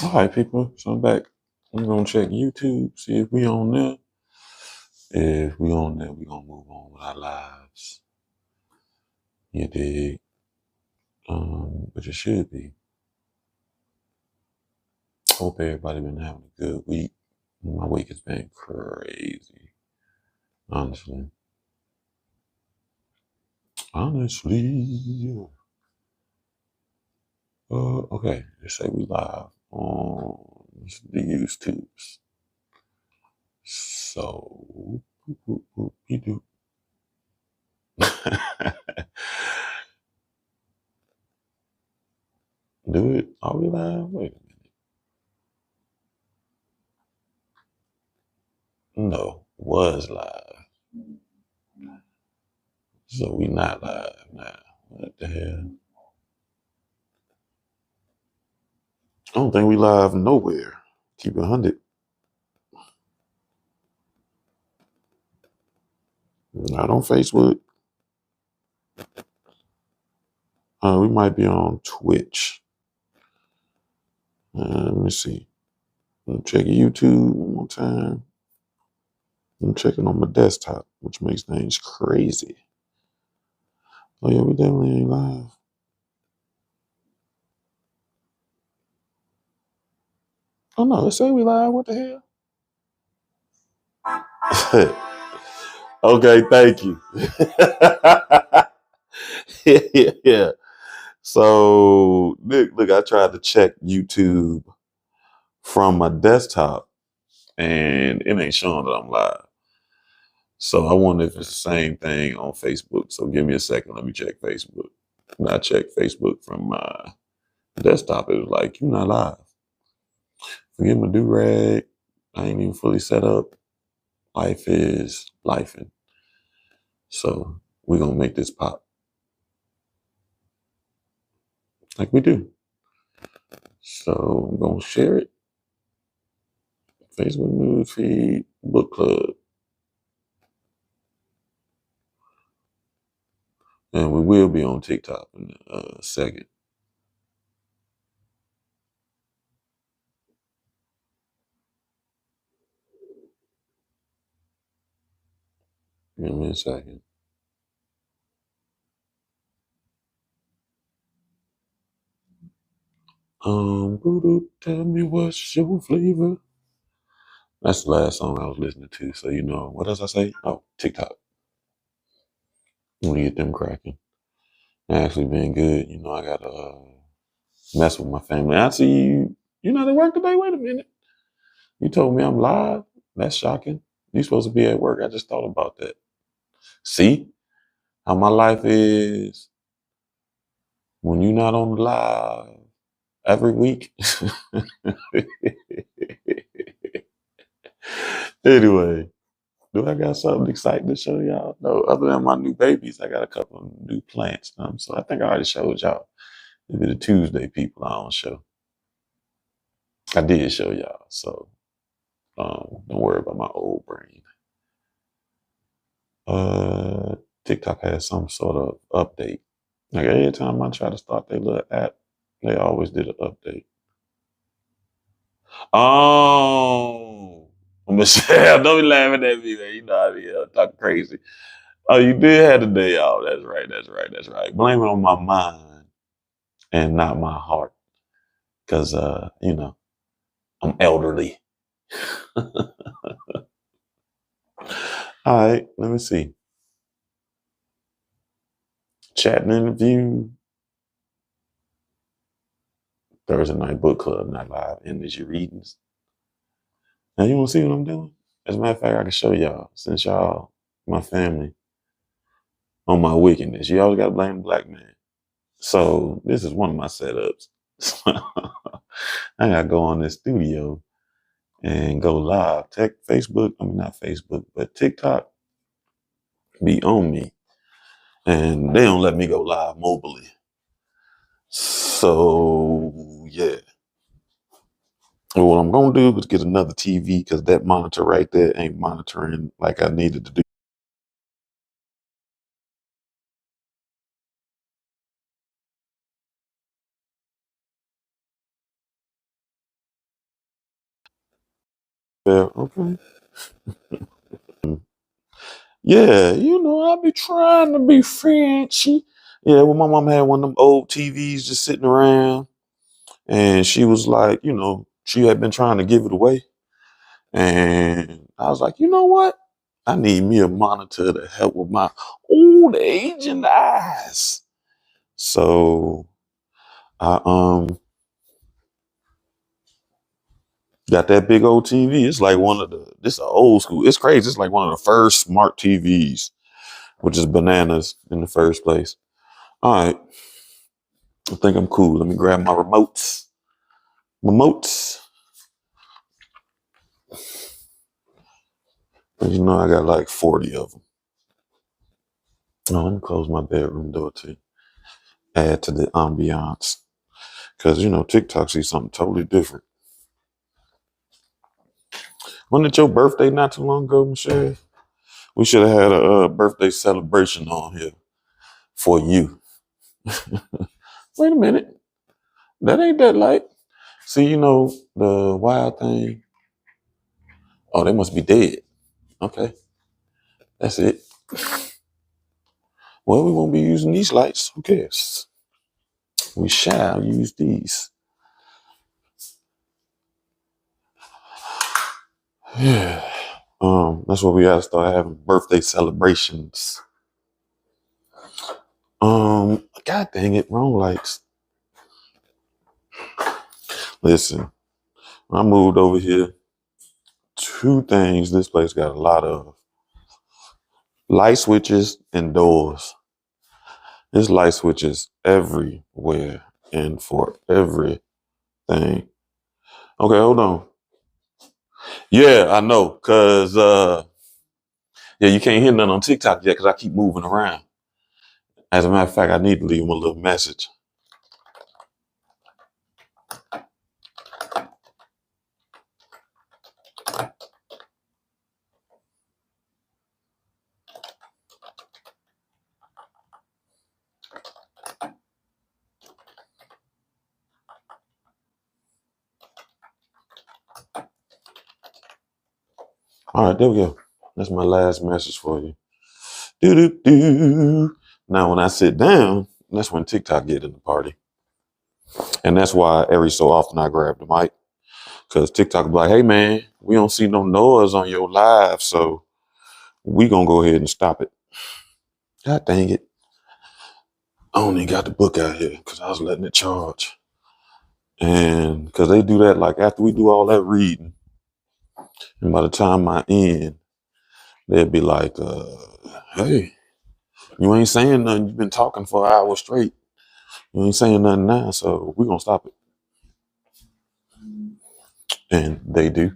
All right, people. So I'm back. I'm gonna check YouTube, see if we on there. If we on there, we gonna move on with our lives. You dig? But it should be. Hope everybody been having a good week. My week has been crazy, honestly. Honestly. Okay. They say we live on the YouTubes. So, we do. Do it? Are we live? Wait a minute. No, was live. So we not live now. What the hell? I don't think we live nowhere. Keep it 100. Not on Facebook. We might be on Twitch. Let me see. I'm checking YouTube one more time. I'm checking on my desktop, which makes things crazy. Oh yeah, we definitely ain't live. Oh no, let's say we live. What the hell? Okay, thank you. Yeah. So look, I tried to check YouTube from my desktop, and it ain't showing that I'm live. So I wonder if it's the same thing on Facebook. So give me a second. Let me check Facebook. When I checked Facebook from my desktop, it was like, you're not live. Forget my do-rag. I ain't even fully set up. Life is lifing. So we're going to make this pop. Like we do. So I'm going to share it. Facebook news feed, book club. And we will be on TikTok in a second. Give me a second. Tell me what's your flavor? That's the last song I was listening to. So, what else I say? Oh, TikTok. Let me get them cracking. Actually been good. I got to mess with my family. I see you're not at work today. Wait a minute. You told me I'm live. That's shocking. You supposed to be at work. I just thought about that. See how my life is when you're not on the live every week. Anyway, do I got something exciting to show y'all? No, other than my new babies, I got a couple of new plants. So I think I already showed y'all. Maybe the Tuesday people I don't show. I did show y'all, so don't worry about my old brain. TikTok has some sort of update. Like every time I try to start their little app, they always did an update. Oh, Michelle, don't be laughing at me, man. You know I be talking crazy. Oh, you did have the day off. That's right. That's right. That's right. Blame it on my mind and not my heart, because I'm elderly. All right, let me see. Chat and interview. Thursday night book club, not live energy readings. Now you want to see what I'm doing? As a matter of fact, I can show y'all, since y'all, my family, on my wickedness. You always got to blame the black man. So this is one of my setups. I got to go on this studio and go live. Not Facebook, but TikTok be on me. And they don't let me go live mobily. So, yeah. And what I'm going to do is get another TV because that monitor right there ain't monitoring like I needed to do. Yeah, okay. Yeah, I be trying to be Frenchy. Yeah, well, my mom had one of them old TVs just sitting around, and she was like, she had been trying to give it away. And I was like, you know what? I need me a monitor to help with my old aging eyes. So I got that big old TV. It's like this is old school. It's crazy. It's like one of the first smart TVs, which is bananas in the first place. All right. I think I'm cool. Let me grab my remotes. Remotes. But I got like 40 of them. Oh, let me close my bedroom door to add to the ambiance. Because, TikTok sees something totally different. Wasn't it your birthday not too long ago, Michelle? We should have had a birthday celebration on here for you. Wait a minute. That ain't that light. See, the wild thing. Oh, they must be dead. Okay. That's it. Well, we won't be using these lights. Who cares? We shall use these. Yeah. That's what we gotta start having birthday celebrations. God dang it, wrong lights. Listen, when I moved over here, two things this place got a lot of: light switches and doors. There's light switches everywhere and for everything. Okay, hold on. Yeah, I know, cause yeah, you can't hear nothing on TikTok yet because I keep moving around. As a matter of fact, I need to leave them a little message. All right, there we go. That's my last message for you. Do do do. Now, when I sit down, that's when TikTok get in the party, and that's why every so often I grab the mic because TikTok be like, "Hey man, we don't see no noise on your live, so we gonna go ahead and stop it." God dang it! I only got the book out here because I was letting it charge, and because they do that like after we do all that reading, and by the time I end, they'd be like, "Hey, you ain't saying nothing. You've been talking for an hour straight. You ain't saying nothing now, so we're gonna stop it." And they do.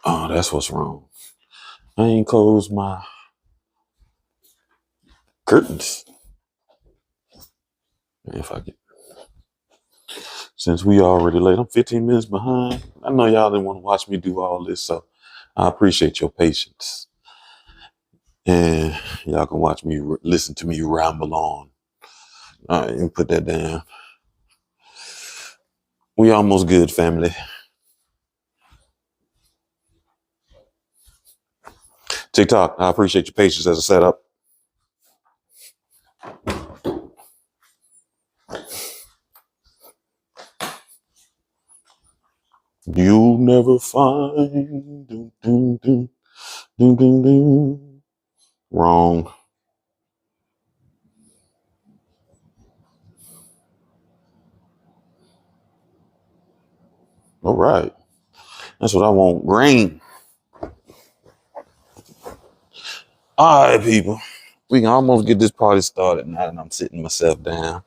Oh, that's what's wrong. I ain't closed my curtains. If I get, since we already late, I'm 15 minutes behind. I know y'all didn't want to watch me do all this, so I appreciate your patience. And y'all can watch me, listen to me ramble on. All right, you put that down. We almost good, family. TikTok, I appreciate your patience as a setup. You'll never find. Doom, doom, doom, doom, doom, doom. Wrong. All right. That's what I want. Green. All right, people. We can almost get this party started now that I'm sitting myself down.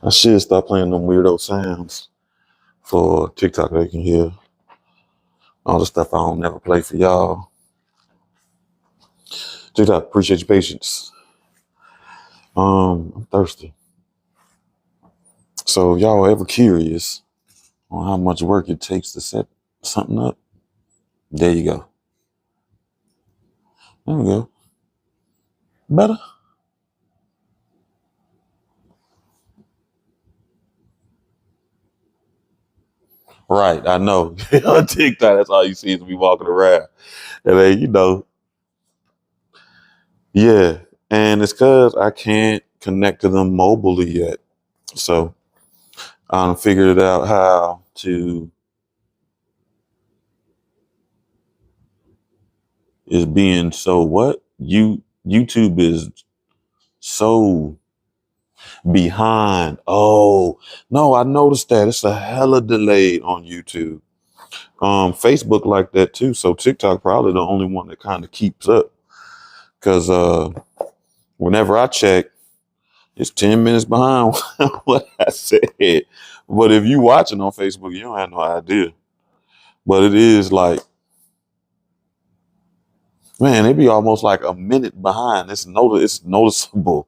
I should start playing them weirdo sounds for TikTok. They can hear all the stuff I don't never play for y'all. TikTok, appreciate your patience. I'm thirsty. So if y'all ever curious on how much work it takes to set something up, there you go. There we go. Better. Right, I know. On TikTok, that's all you see is me walking around. And then, yeah. And it's because I can't connect to them mobilely yet. So I figured it out how to is being so what? YouTube is so behind. Oh, no, I noticed that. It's a hella delayed on YouTube. Facebook like that too. So TikTok probably the only one that kind of keeps up. Cause whenever I check, it's 10 minutes behind what I said. But if you watching on Facebook, you don't have no idea. But it is like, man, it be almost like a minute behind. It's noticeable.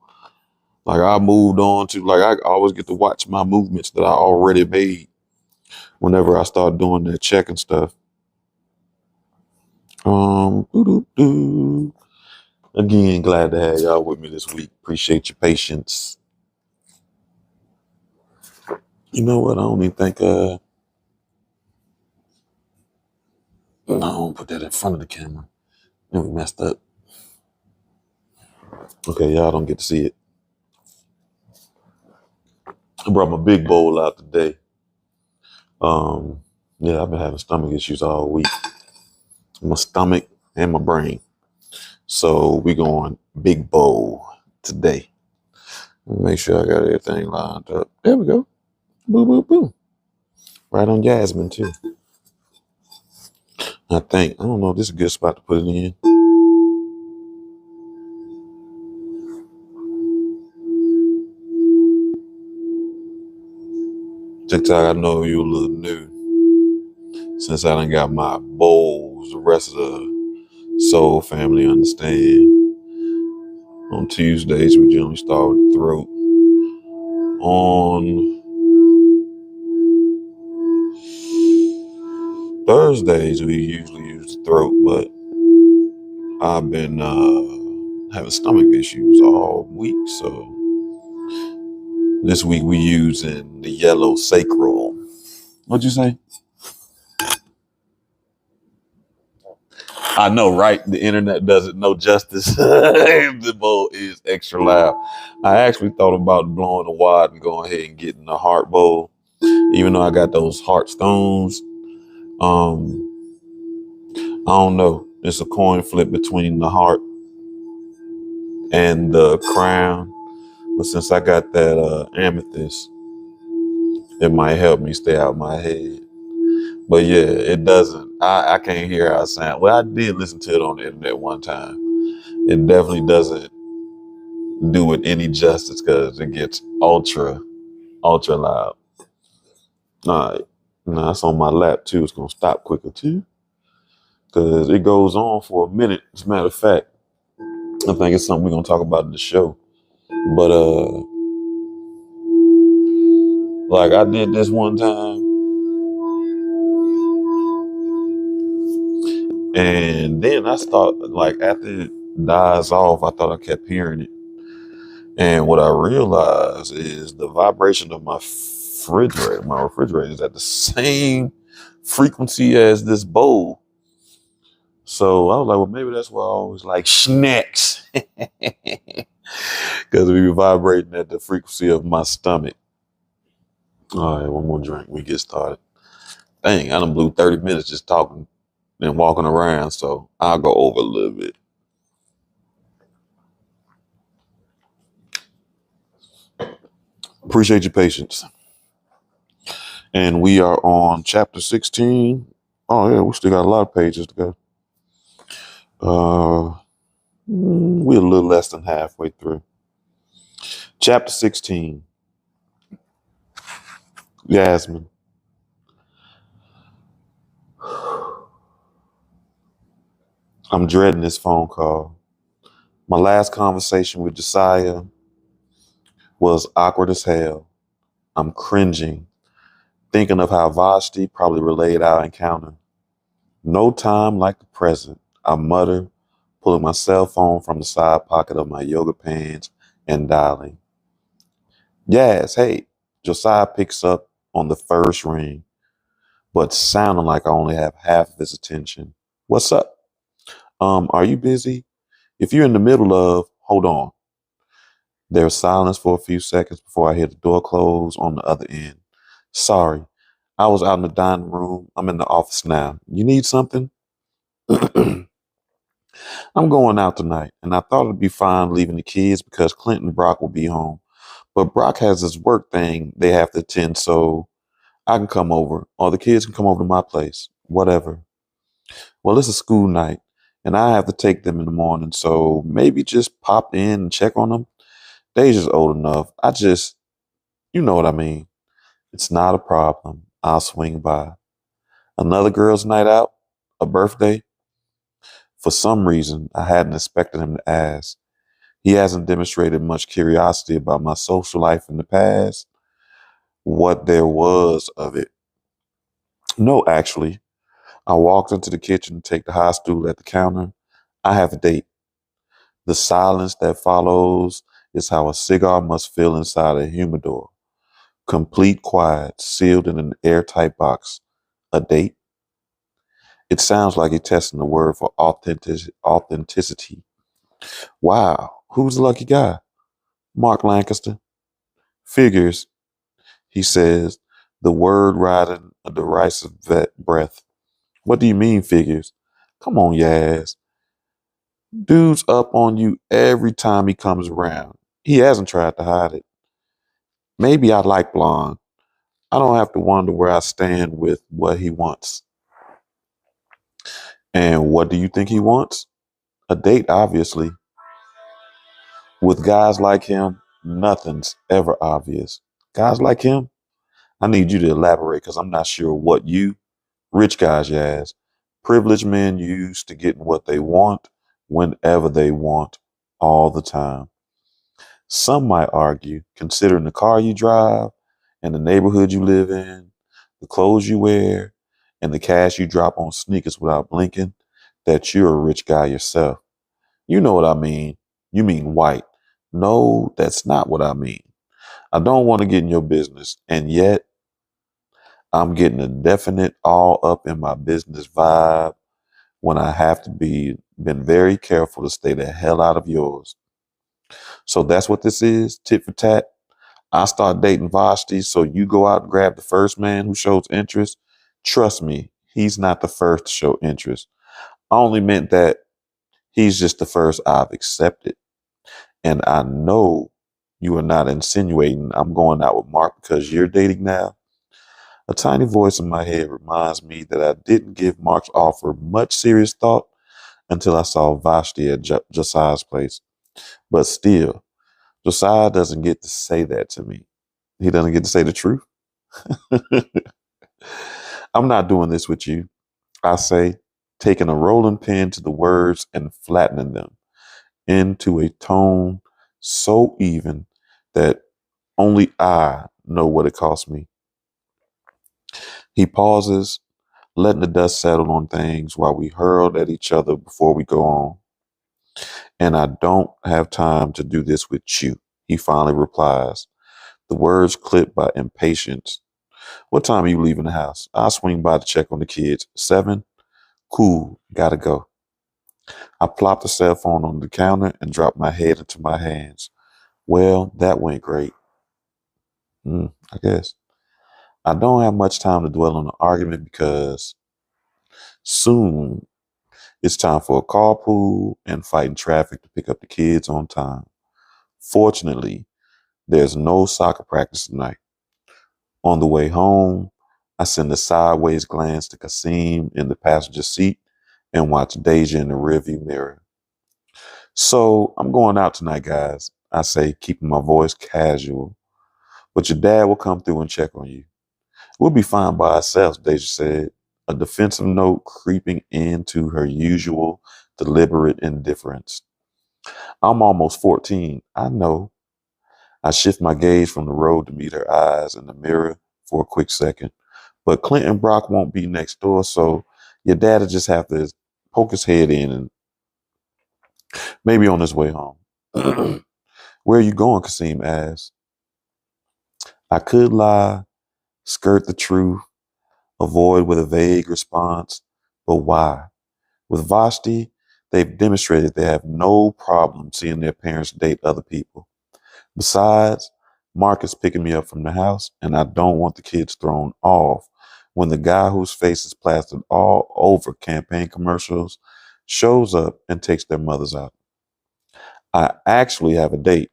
Like I moved on to like I always get to watch my movements that I already made whenever I start doing that checking stuff. Doo-doo-doo. Again, glad to have y'all with me this week. Appreciate your patience. You know what? I don't even think no, I don't put that in front of the camera. Then we messed up. Okay, y'all don't get to see it. I brought my big bowl out today. Yeah, I've been having stomach issues all week. My stomach and my brain. So we going big bowl today. Make sure I got everything lined up. There we go. Boo, boo, boo. Right on Jasmine, too. I don't know, this is a good spot to put it in. TikTok, I know you a little new. Since I done got my bowls, the rest of the soul family understand. On Tuesdays, we generally start with the throat. On Thursdays, we usually use the throat, but I've been having stomach issues all week, so this week we using the yellow sacral. What'd you say? I know, right? The internet doesn't know justice. The bowl is extra loud. I actually thought about blowing the wad and going ahead and getting the heart bowl, even though I got those heart stones. I don't know. It's a coin flip between the heart and the crown. But since I got that amethyst, it might help me stay out of my head. But yeah, it doesn't. I can't hear how it sounds. Well, I did listen to it on the internet one time. It definitely doesn't do it any justice because it gets ultra loud. All right. Now it's on my lap too. It's gonna stop quicker too. Because it goes on for a minute. As a matter of fact, I think it's something we're gonna talk about in the show. But like I did this one time, and then I start like after it dies off, I thought I kept hearing it. And what I realized is the vibration of my refrigerator. My refrigerator is at the same frequency as this bowl. So I was like, well, maybe that's why I always like snacks. Because we were vibrating at the frequency of my stomach. All right, one more drink. We get started. Dang, I done blew 30 minutes just talking and walking around. So I'll go over a little bit. Appreciate your patience. And we are on chapter 16. Oh, yeah, we still got a lot of pages to go. We're a little less than halfway through. Chapter 16. Yasmin. I'm dreading this phone call. My last conversation with Josiah was awkward as hell. I'm cringing, thinking of how Vashti probably relayed our encounter. No time like the present, I mutter, pulling my cell phone from the side pocket of my yoga pants and dialing. Yes, hey. Josiah picks up on the first ring. but sounding like I only have half of his attention. What's up? Are you busy? If you're in the middle of, hold on. There's silence for a few seconds before I hear the door close on the other end. Sorry, I was out in the dining room. I'm in the office now. You need something? I'm going out tonight, and I thought it'd be fine leaving the kids because Clint and Brock will be home. But Brock has this work thing they have to attend, so I can come over, or the kids can come over to my place. Whatever. Well, it's a school night, and I have to take them in the morning, so maybe just pop in and check on them. Deja's old enough. You know what I mean. It's not a problem. I'll swing by. Another girls' night out? A birthday? For some reason, I hadn't expected him to ask. He hasn't demonstrated much curiosity about my social life in the past, what there was of it. No, actually. I walked into the kitchen to take the high stool at the counter. I have a date. The silence that follows is how a cigar must feel inside a humidor. Complete quiet, sealed in an airtight box. A date? It sounds like he's testing the word for authenticity. Wow, who's the lucky guy? Mark Lancaster. Figures, he says, the word riding a derisive breath. What do you mean, figures? Come on, Yaz. Dude's up on you every time he comes around. He hasn't tried to hide it. Maybe I like blonde. I don't have to wonder where I stand with what he wants. And what do you think he wants? A date, obviously. With guys like him, nothing's ever obvious. Guys like him, I need you to elaborate because I'm not sure what you, rich guys, Yaz, privileged men use to get what they want whenever they want, all the time. Some might argue, considering the car you drive and the neighborhood you live in, the clothes you wear, and the cash you drop on sneakers without blinking, that you're a rich guy yourself. You know what I mean. You mean white. No, that's not what I mean. I don't want to get in your business, and yet I'm getting a definite all up in my business vibe when I have to been very careful to stay the hell out of yours. So that's what this is, tit for tat. I start dating Vashti, so you go out and grab the first man who shows interest. Trust me, he's not the first to show interest. I only meant that he's just the first I've accepted. And I know you are not insinuating I'm going out with Mark because you're dating now. A tiny voice in my head reminds me that I didn't give Mark's offer much serious thought until I saw Vashti at Josiah's place. But still, Josiah doesn't get to say that to me. He doesn't get to say the truth. I'm not doing this with you, I say, taking a rolling pin to the words and flattening them into a tone so even that only I know what it cost me. He pauses, letting the dust settle on things while we hurled at each other before we go on. And I don't have time to do this with you, he finally replies, the words clipped by impatience. What time are you leaving the house? I'll swing by to check on the kids. 7? Cool, gotta go. I plopped the cell phone on the counter and dropped my head into my hands. Well, that went great. I guess. I don't have much time to dwell on the argument because soon it's time for a carpool and fighting traffic to pick up the kids on time. Fortunately, there's no soccer practice tonight. On the way home, I send a sideways glance to Kasim in the passenger seat and watch Deja in the rearview mirror. So I'm going out tonight, guys, I say, keeping my voice casual. But your dad will come through and check on you. We'll be fine by ourselves, Deja said, a defensive note creeping into her usual deliberate indifference. I'm almost 14. I know. I shift my gaze from the road to meet her eyes in the mirror for a quick second. But Clint and Brock won't be next door, so your dad'll just have to poke his head in and maybe on his way home. Where are you going? Kasim asked. I could lie, skirt the truth. Avoid with a vague response. But why? With Vashti, they've demonstrated they have no problem seeing their parents date other people. Besides, Mark is picking me up from the house, and I don't want the kids thrown off when the guy whose face is plastered all over campaign commercials shows up and takes their mothers out. I actually have a date.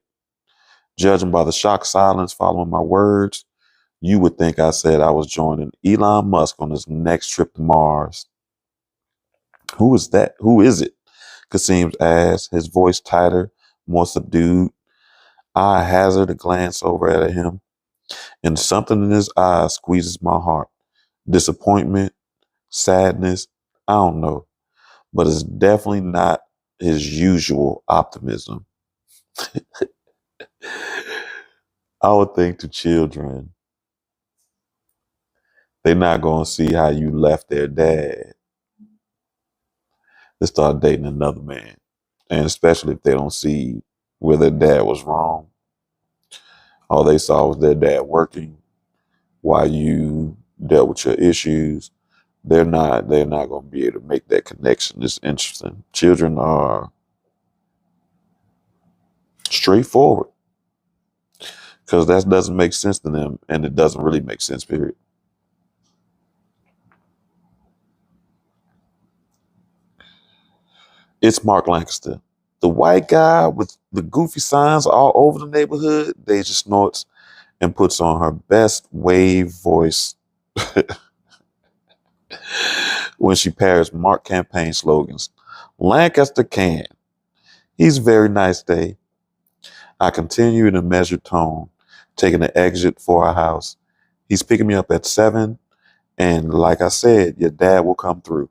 Judging by the shocked silence following my words, you would think I said I was joining Elon Musk on his next trip to Mars. Who is that? Who is it? Kasim's asked, his voice tighter, more subdued. I hazard a glance over at him, and something in his eyes squeezes my heart. Disappointment, sadness, I don't know, but it's definitely not his usual optimism. I would think to children, they're not going to see how you left their dad. They start dating another man. And especially if they don't see where their dad was wrong. All they saw was their dad working while you dealt with your issues. They're not going to be able to make that connection. It's interesting. Children are straightforward because that doesn't make sense to them, and it doesn't really make sense, period. It's Mark Lancaster. The white guy with the goofy signs all over the neighborhood. Deja snorts and puts on her best wave voice when she pairs Mark campaign slogans. Lancaster can. He's very nice day. I continue in a measured tone, taking the exit for our house. He's picking me up at 7, and like I said, your dad will come through.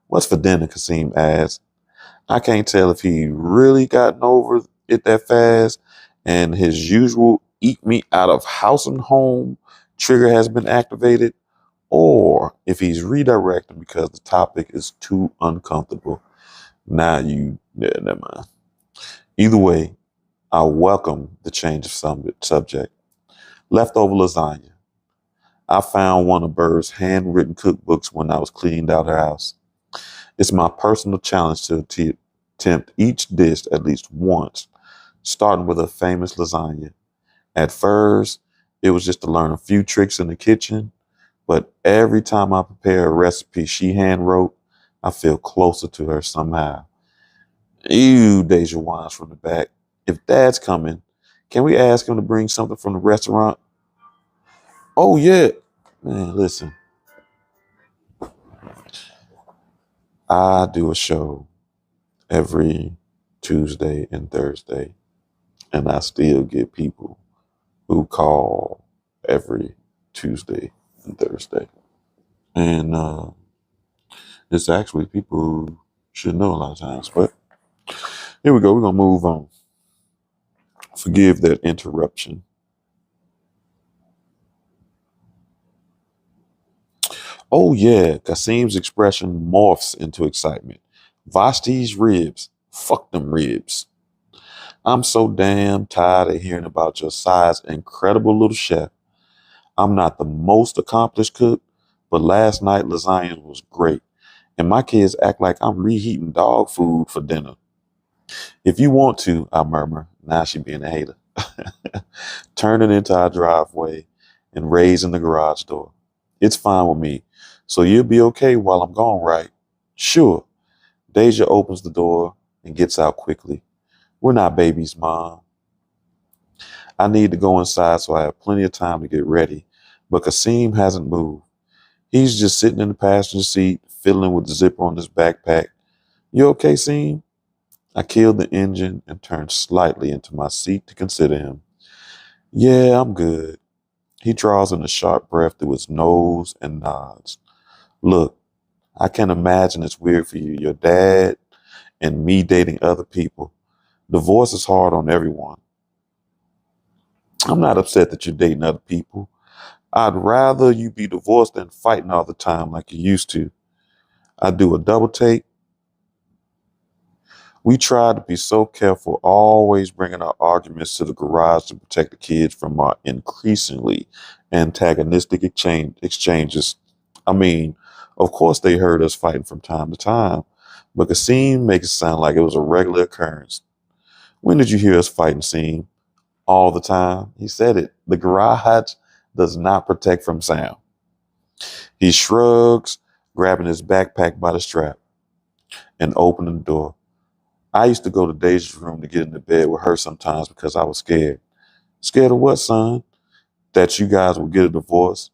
What's for dinner? Kasim asked. I can't tell if he really gotten over it that fast and his usual eat me out of house and home trigger has been activated, or if he's redirecting because the topic is too uncomfortable. Yeah, never mind. Either way, I welcome the change of subject. Leftover lasagna. I found one of Bird's handwritten cookbooks when I was cleaning out her house. It's my personal challenge to attempt each dish at least once, starting with a famous lasagna. At first, it was just to learn a few tricks in the kitchen, but every time I prepare a recipe she hand wrote, I feel closer to her somehow. Ew, Deja whines from the back. If Dad's coming, can we ask him to bring something from the restaurant? Oh, yeah. Man, listen, I do a show every Tuesday and Thursday, and I still get people who call every Tuesday and Thursday. And it's actually people who should know a lot of times. But here we go. We're going to move on. Forgive that interruption. Oh, yeah. Kasim's expression morphs into excitement. Vashti's ribs. Fuck them ribs. I'm so damn tired of hearing about your size incredible little chef. I'm not the most accomplished cook, but last night lasagna was great. And my kids act like I'm reheating dog food for dinner. If you want to, I murmur. Now she being a hater. Turning into our driveway and raising the garage door. It's fine with me. So you'll be okay while I'm gone, right? Sure. Deja opens the door and gets out quickly. We're not babies, Mom. I need to go inside so I have plenty of time to get ready. But Kasim hasn't moved. He's just sitting in the passenger seat, fiddling with the zipper on his backpack. You okay, Seam? I killed the engine and turned slightly into my seat to consider him. Yeah, I'm good. He draws in a sharp breath through his nose and nods. Look, I can imagine it's weird for you, your dad, and me dating other people. Divorce is hard on everyone. I'm not upset that you're dating other people. I'd rather you be divorced than fighting all the time like you used to. I do a double take. We try to be so careful, always bringing our arguments to the garage to protect the kids from our increasingly antagonistic exchanges. I mean, of course they heard us fighting from time to time, but Kasim makes it sound like it was a regular occurrence. When did you hear us fighting, Kasim? All the time. He said it. The garage does not protect from sound. He shrugs, grabbing his backpack by the strap and opening the door. I used to go to Deja's room to get into bed with her sometimes because I was scared. Scared of what, son? That you guys would get a divorce?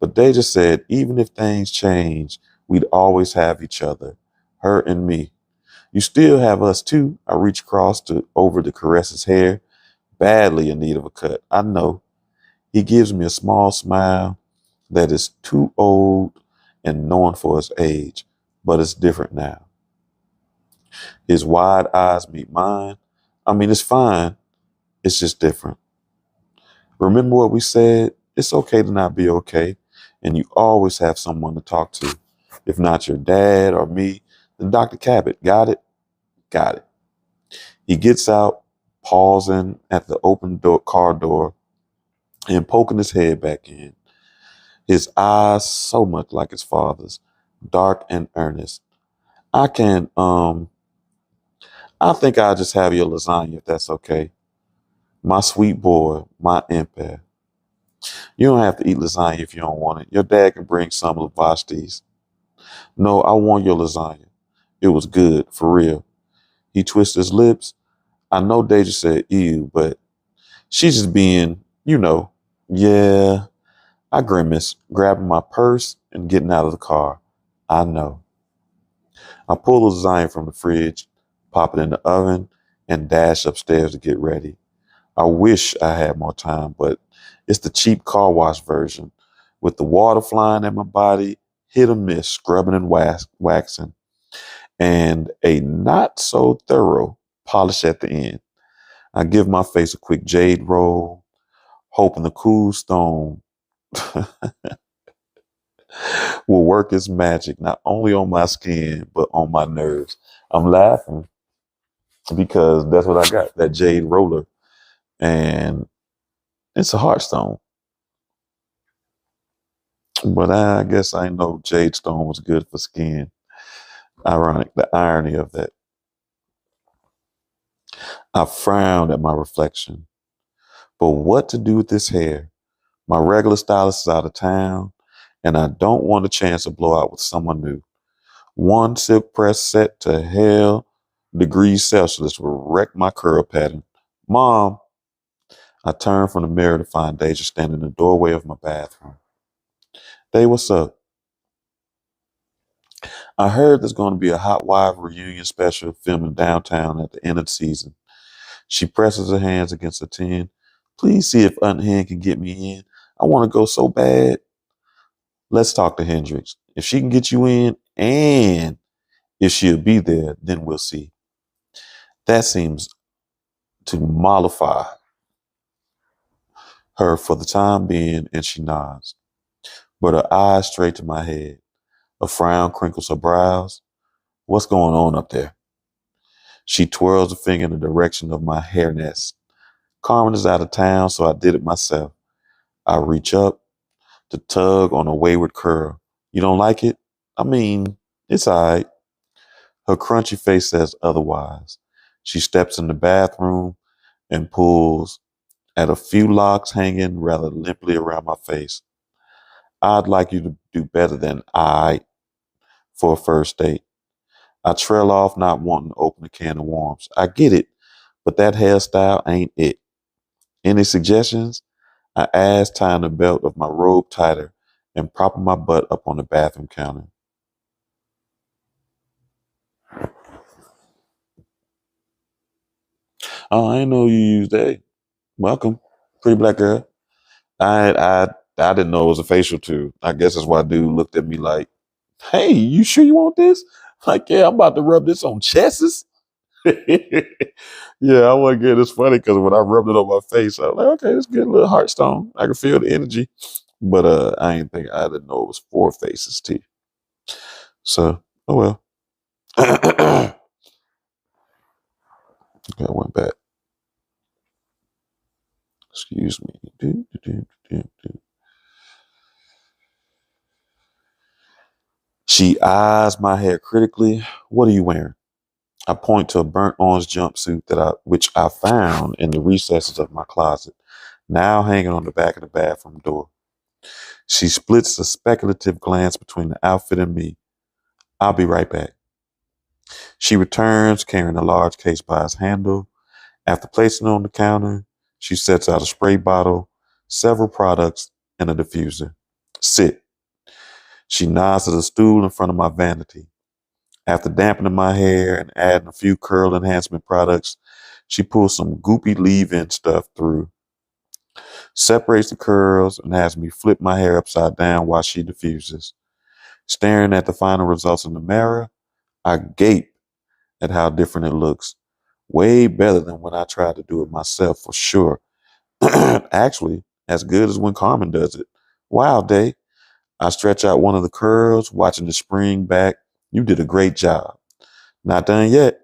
But Deja said even if things change, we'd always have each other, her and me. You still have us too. I reach across to over to caress his hair, badly in need of a cut. I know. He gives me a small smile that is too old and knowing for his age, but it's different now. His wide eyes meet mine. I mean, it's fine. It's just different. Remember what we said? It's okay to not be okay, and you always have someone to talk to. If not your dad or me, then Dr. Cabot. Got it? Got it. He gets out, pausing at the open car door and poking his head back in. His eyes so much like his father's, dark and earnest. I can, I think I'll just have your lasagna if that's okay. My sweet boy, my empath. You don't have to eat lasagna if you don't want it. Your dad can bring some of Vashti's. No, I want your lasagna. It was good, for real. He twisted his lips. I know Deja said ew, but she's just being, yeah. I grimace, grabbing my purse and getting out of the car. I know. I pull the lasagna from the fridge, pop it in the oven, and dash upstairs to get ready. I wish I had more time, but it's the cheap car wash version with the water flying at my body, hit or miss, scrubbing and waxing, and a not so thorough polish at the end. I give my face a quick jade roll, hoping the cool stone will work its magic, not only on my skin, but on my nerves. I'm laughing because that's what I got, that jade roller. And it's a heartstone. But I guess I know jade stone was good for skin. Ironic, the irony of that. I frowned at my reflection. But what to do with this hair? My regular stylist is out of town, and I don't want a chance to blow out with someone new. One silk press set to hell degrees Celsius will wreck my curl pattern. Mom, I turned from the mirror to find Deja standing in the doorway of my bathroom. Hey, what's up? I heard there's going to be a Hot Wife reunion special filming downtown at the end of the season. She presses her hands against the tin. Please see if Aunt Hen can get me in. I want to go so bad. Let's talk to Hendrix. If she can get you in and if she'll be there, then we'll see. That seems to mollify her for the time being, and she nods. But her eyes straight to my head. A frown crinkles her brows. What's going on up there? She twirls a finger in the direction of my hair nest. Carmen is out of town, so I did it myself. I reach up to tug on a wayward curl. You don't like it? I mean, it's all right. Her crunchy face says otherwise. She steps in the bathroom and pulls at a few locks hanging rather limply around my face. I'd like you to do better than I for a first date. I trail off, not wanting to open a can of worms. I get it, but that hairstyle ain't it. Any suggestions? I asked, tying the belt of my robe tighter and propping my butt up on the bathroom counter. Oh, I didn't know you used that. Welcome, pretty black girl. I didn't know it was a facial too. I guess that's why dude looked at me like, "Hey, you sure you want this?" Like, yeah, I'm about to rub this on chests. Yeah, I want to get it's funny because when I rubbed it on my face, I was like, okay, it's good, little heartstone. I can feel the energy. But I didn't know it was four faces too. So, oh well. Okay, I went back. Excuse me. She eyes my hair critically. What are you wearing? I point to a burnt orange jumpsuit which I found in the recesses of my closet, now hanging on the back of the bathroom door. She splits a speculative glance between the outfit and me. I'll be right back. She returns, carrying a large case by its handle. After placing it on the counter, she sets out a spray bottle, several products, and a diffuser. Sit. She nods to the stool in front of my vanity. After dampening my hair and adding a few curl enhancement products, she pulls some goopy leave-in stuff through, separates the curls, and has me flip my hair upside down while she diffuses. Staring at the final results in the mirror, I gape at how different it looks. Way better than when I tried to do it myself, for sure. Actually, as good as when Carmen does it. Wow, Day. I stretch out one of the curls, watching it spring back. You did a great job. Not done yet.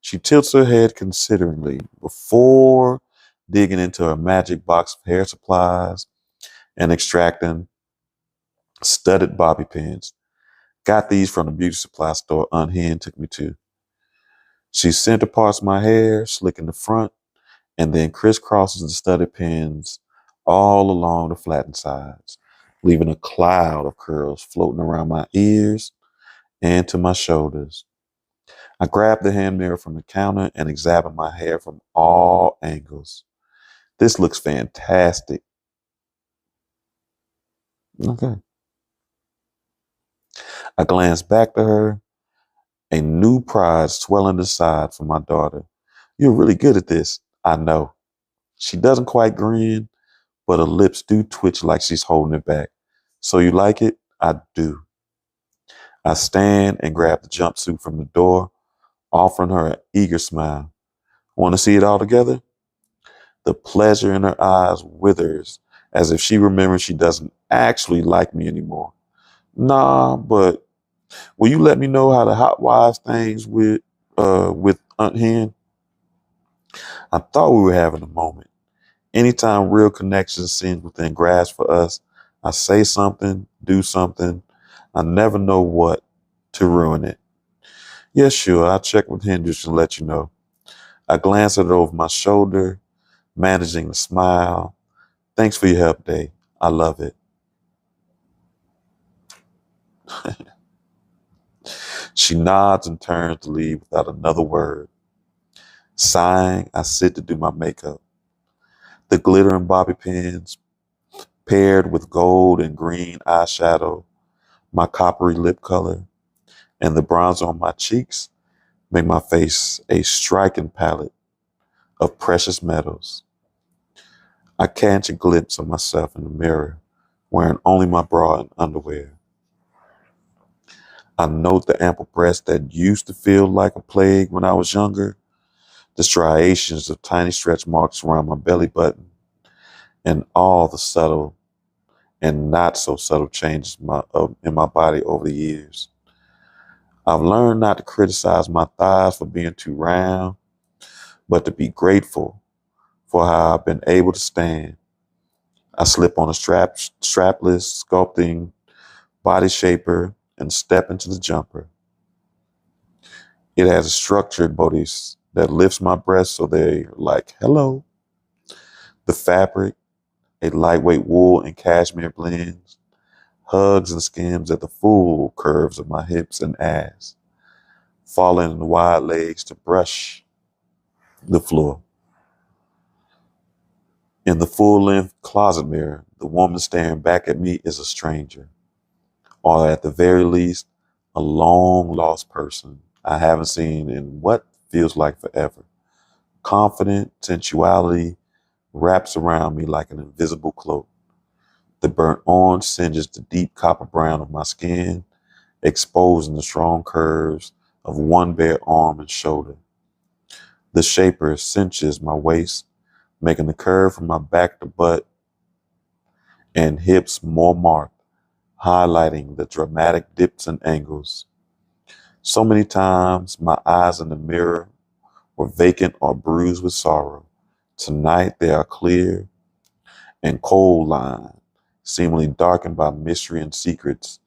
She tilts her head consideringly before digging into her magic box of hair supplies and extracting studded bobby pins. Got these from the beauty supply store Unhinged took me to. She center parts my hair, slicking the front, and then crisscrosses the studded pins all along the flattened sides, leaving a cloud of curls floating around my ears and to my shoulders. I grab the hand mirror from the counter and examine my hair from all angles. This looks fantastic. Okay. I glance back to her, a new pride swelling inside for my daughter. You're really good at this. I know. She doesn't quite grin, but her lips do twitch like she's holding it back. So you like it? I do. I stand and grab the jumpsuit from the door, offering her an eager smile. Want to see it all together? The pleasure in her eyes withers as if she remembers she doesn't actually like me anymore. Nah, but will you let me know how the hot wives things with Aunt Hen? I thought we were having a moment. Anytime real connection seems within grasp for us, I say something, do something. I never know what to ruin it. Yeah, sure, I'll check with Hendrix and let you know. I glance at her over my shoulder, managing to smile. Thanks for your help, Dave. I love it. She nods and turns to leave without another word. Sighing, I sit to do my makeup. The glitter and bobby pins, paired with gold and green eyeshadow, my coppery lip color, and the bronzer on my cheeks make my face a striking palette of precious metals. I catch a glimpse of myself in the mirror, wearing only my bra and underwear. I note the ample breasts that used to feel like a plague when I was younger, the striations of tiny stretch marks around my belly button, and all the subtle and not so subtle changes in my body over the years. I've learned not to criticize my thighs for being too round, but to be grateful for how I've been able to stand. I slip on a strapless sculpting body shaper and step into the jumper. It has a structured bodice that lifts my breasts so they're like, hello. The fabric, a lightweight wool and cashmere blends, hugs and skims at the full curves of my hips and ass, falling in the wide legs to brush the floor. In the full-length closet mirror, the woman staring back at me is a stranger, or at the very least, a long-lost person I haven't seen in what feels like forever. Confident sensuality wraps around me like an invisible cloak. The burnt orange singes the deep copper brown of my skin, exposing the strong curves of one bare arm and shoulder. The shaper cinches my waist, making the curve from my back to butt and hips more marked, highlighting the dramatic dips and angles. So many times my eyes in the mirror were vacant or bruised with sorrow. Tonight they are clear and cold lined, seemingly darkened by mystery and secrets,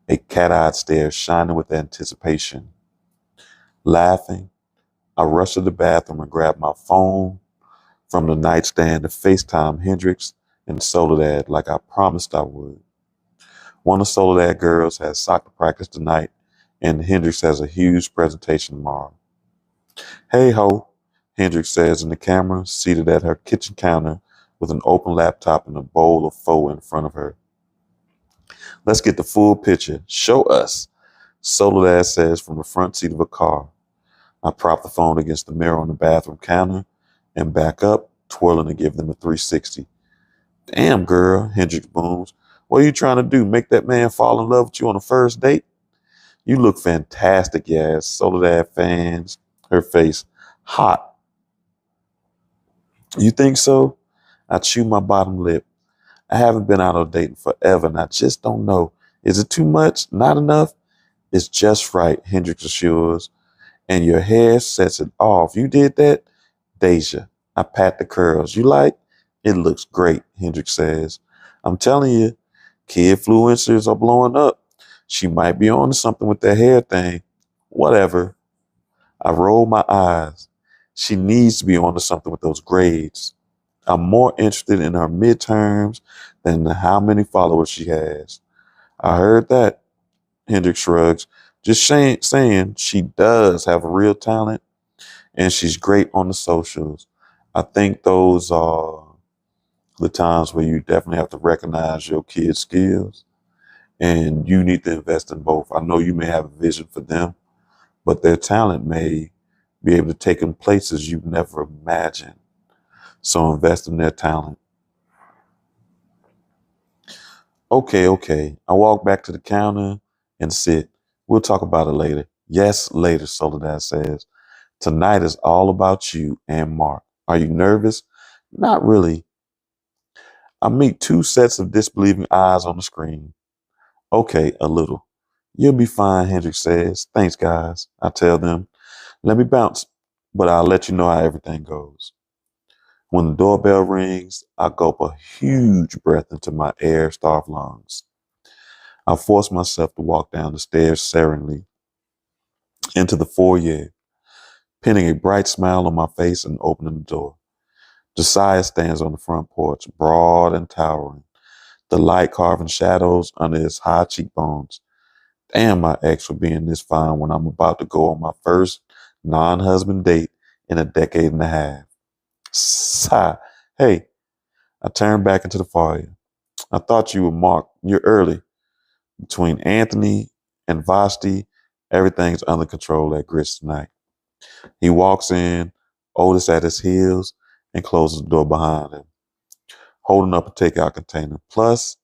a cat-eyed stare shining with anticipation. Laughing, I rushed to the bathroom and grabbed my phone from the nightstand to FaceTime Hendrix and Soledad like I promised I would. One of Soledad girls has soccer practice tonight, and Hendrix has a huge presentation tomorrow. Hey ho, Hendrix says in the camera, seated at her kitchen counter with an open laptop and a bowl of pho in front of her. Let's get the full picture. Show us, Soledad says from the front seat of a car. I prop the phone against the mirror on the bathroom counter and back up, twirling to give them a 360. Damn, girl, Hendrix booms. What are you trying to do? Make that man fall in love with you on the first date? You look fantastic, yes. Soledad fans her face. Hot. You think so? I chew my bottom lip. I haven't been out on dating forever, and I just don't know. Is it too much? Not enough? It's just right, Hendrix assures. And your hair sets it off. You did that? Deja. I pat the curls. You like? It looks great, Hendrix says. I'm telling you, kid influencers are blowing up. She might be on to something with that hair thing. Whatever. I roll my eyes. She needs to be on to something with those grades. I'm more interested in her midterms than how many followers she has. I heard that, Hendrix shrugs. Just saying she does have a real talent and she's great on the socials. I think those are the times where you definitely have to recognize your kids' skills and you need to invest in both. I know you may have a vision for them, but their talent may be able to take them places you've never imagined. So invest in their talent. Okay. I walk back to the counter and sit. We'll talk about it later. Yes, later, Soledad says. Tonight is all about you and Mark. Are you nervous? Not really. I meet two sets of disbelieving eyes on the screen. Okay, a little. You'll be fine, Hendrix says. Thanks, guys. I tell them. Let me bounce, but I'll let you know how everything goes. When the doorbell rings, I gulp a huge breath into my air-starved lungs. I force myself to walk down the stairs serenely into the foyer, pinning a bright smile on my face and opening the door. Josiah stands on the front porch, broad and towering, the light carving shadows under his high cheekbones. Damn my ex for being this fine when I'm about to go on my first non-husband date in a decade and a half. Sigh. Hey, I turn back into the foyer. I thought you were Mark. You're early. Between Anthony and Vashti, everything's under control at Grits tonight. He walks in, Otis at his heels, and closes the door behind him, holding up a takeout container. Plus,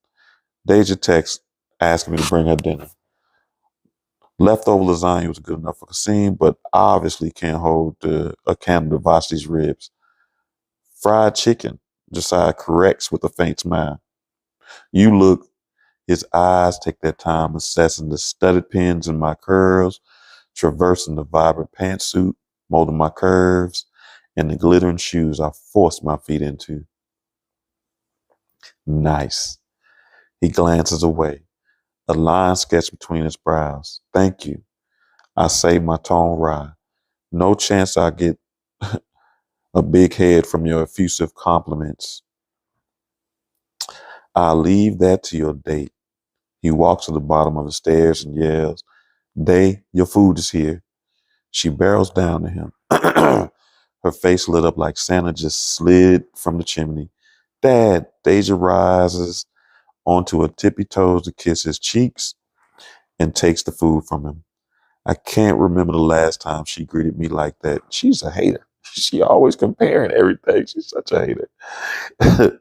Deja texts asking me to bring her dinner. Leftover lasagna was good enough for Kasim, but obviously can't hold a candle to Vashti's ribs. Fried chicken, Josiah corrects with a faint smile. You look, his eyes take their time assessing the studded pins in my curls, traversing the vibrant pantsuit, molding my curves, and the glittering shoes I forced my feet into. Nice. He glances away, a line sketched between his brows. Thank you. I say, my tone wry. No chance I get a big head from your effusive compliments. I'll leave that to your date. He walks to the bottom of the stairs and yells, Day, your food is here. She barrels down to him. Her face lit up like Santa just slid from the chimney. Dad, Deja rises onto her tippy toes to kiss his cheeks and takes the food from him. I can't remember the last time she greeted me like that. She's a hater. She always comparing everything. She's such a hater.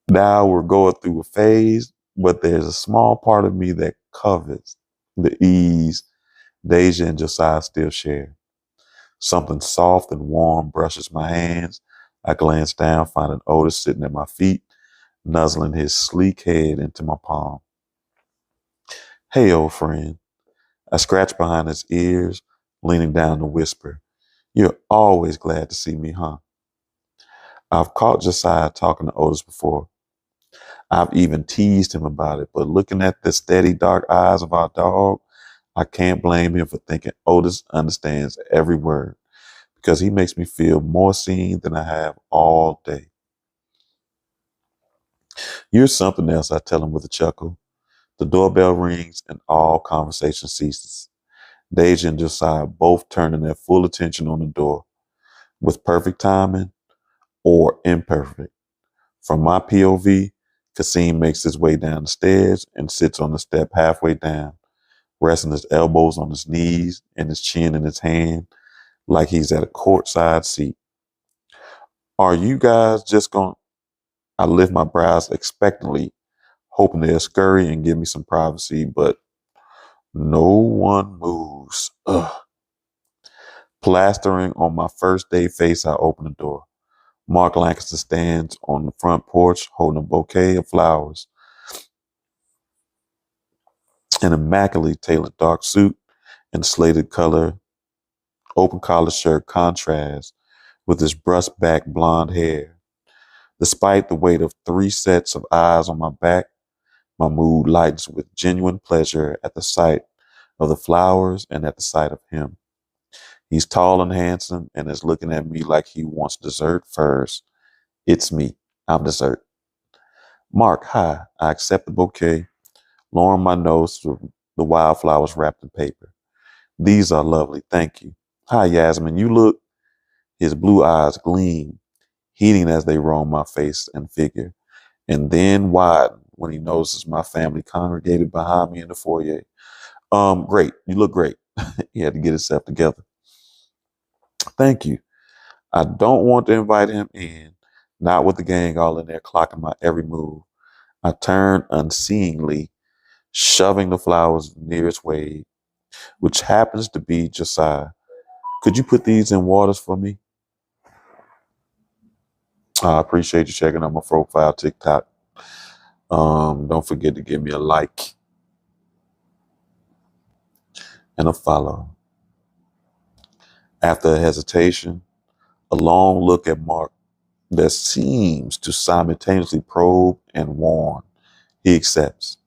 Now we're going through a phase, but there's a small part of me that covets the ease Deja and Josiah still share. Something soft and warm brushes my hands. I glance down, finding Otis sitting at my feet, nuzzling his sleek head into my palm. Hey, old friend. I scratch behind his ears, leaning down to whisper, You're always glad to see me, huh? I've caught Josiah talking to Otis before. I've even teased him about it, but looking at the steady dark eyes of our dog, I can't blame him for thinking Otis understands every word because he makes me feel more seen than I have all day. You're something else, I tell him with a chuckle. The doorbell rings and all conversation ceases. Deja and Josiah both turning their full attention on the door, with perfect timing or imperfect. From my POV, Kasim makes his way down the stairs and sits on the step halfway down, resting his elbows on his knees and his chin in his hand like he's at a courtside seat. Are you guys just going? I lift my brows expectantly, hoping they'll scurry and give me some privacy, but no one moves. Ugh. Plastering on my first day face, I open the door. Mark Lancaster stands on the front porch holding a bouquet of flowers. An immaculately tailored dark suit and slated color open collar shirt contrasts with his brushed back blonde hair. Despite the weight of 3 sets of eyes on my back, my mood lightens with genuine pleasure at the sight of the flowers and at the sight of him. He's tall and handsome and is looking at me like he wants dessert first. It's me. I'm dessert. Mark, hi. I accept the bouquet, lowering my nose to the wildflowers wrapped in paper. These are lovely. Thank you. Hi, Yasmin. You look. His blue eyes gleam, heating as they roam my face and figure, and then widen when he notices my family congregated behind me in the foyer. Great. You look great. He had to get himself together. Thank you. I don't want to invite him in, not with the gang all in there clocking my every move. I turn unseeingly, shoving the flowers nearest Wade, which happens to be Josiah. Could you put these in waters for me? I appreciate you checking out my profile TikTok. Don't forget to give me a like and a follow. After a hesitation, a long look at Mark that seems to simultaneously probe and warn, he accepts.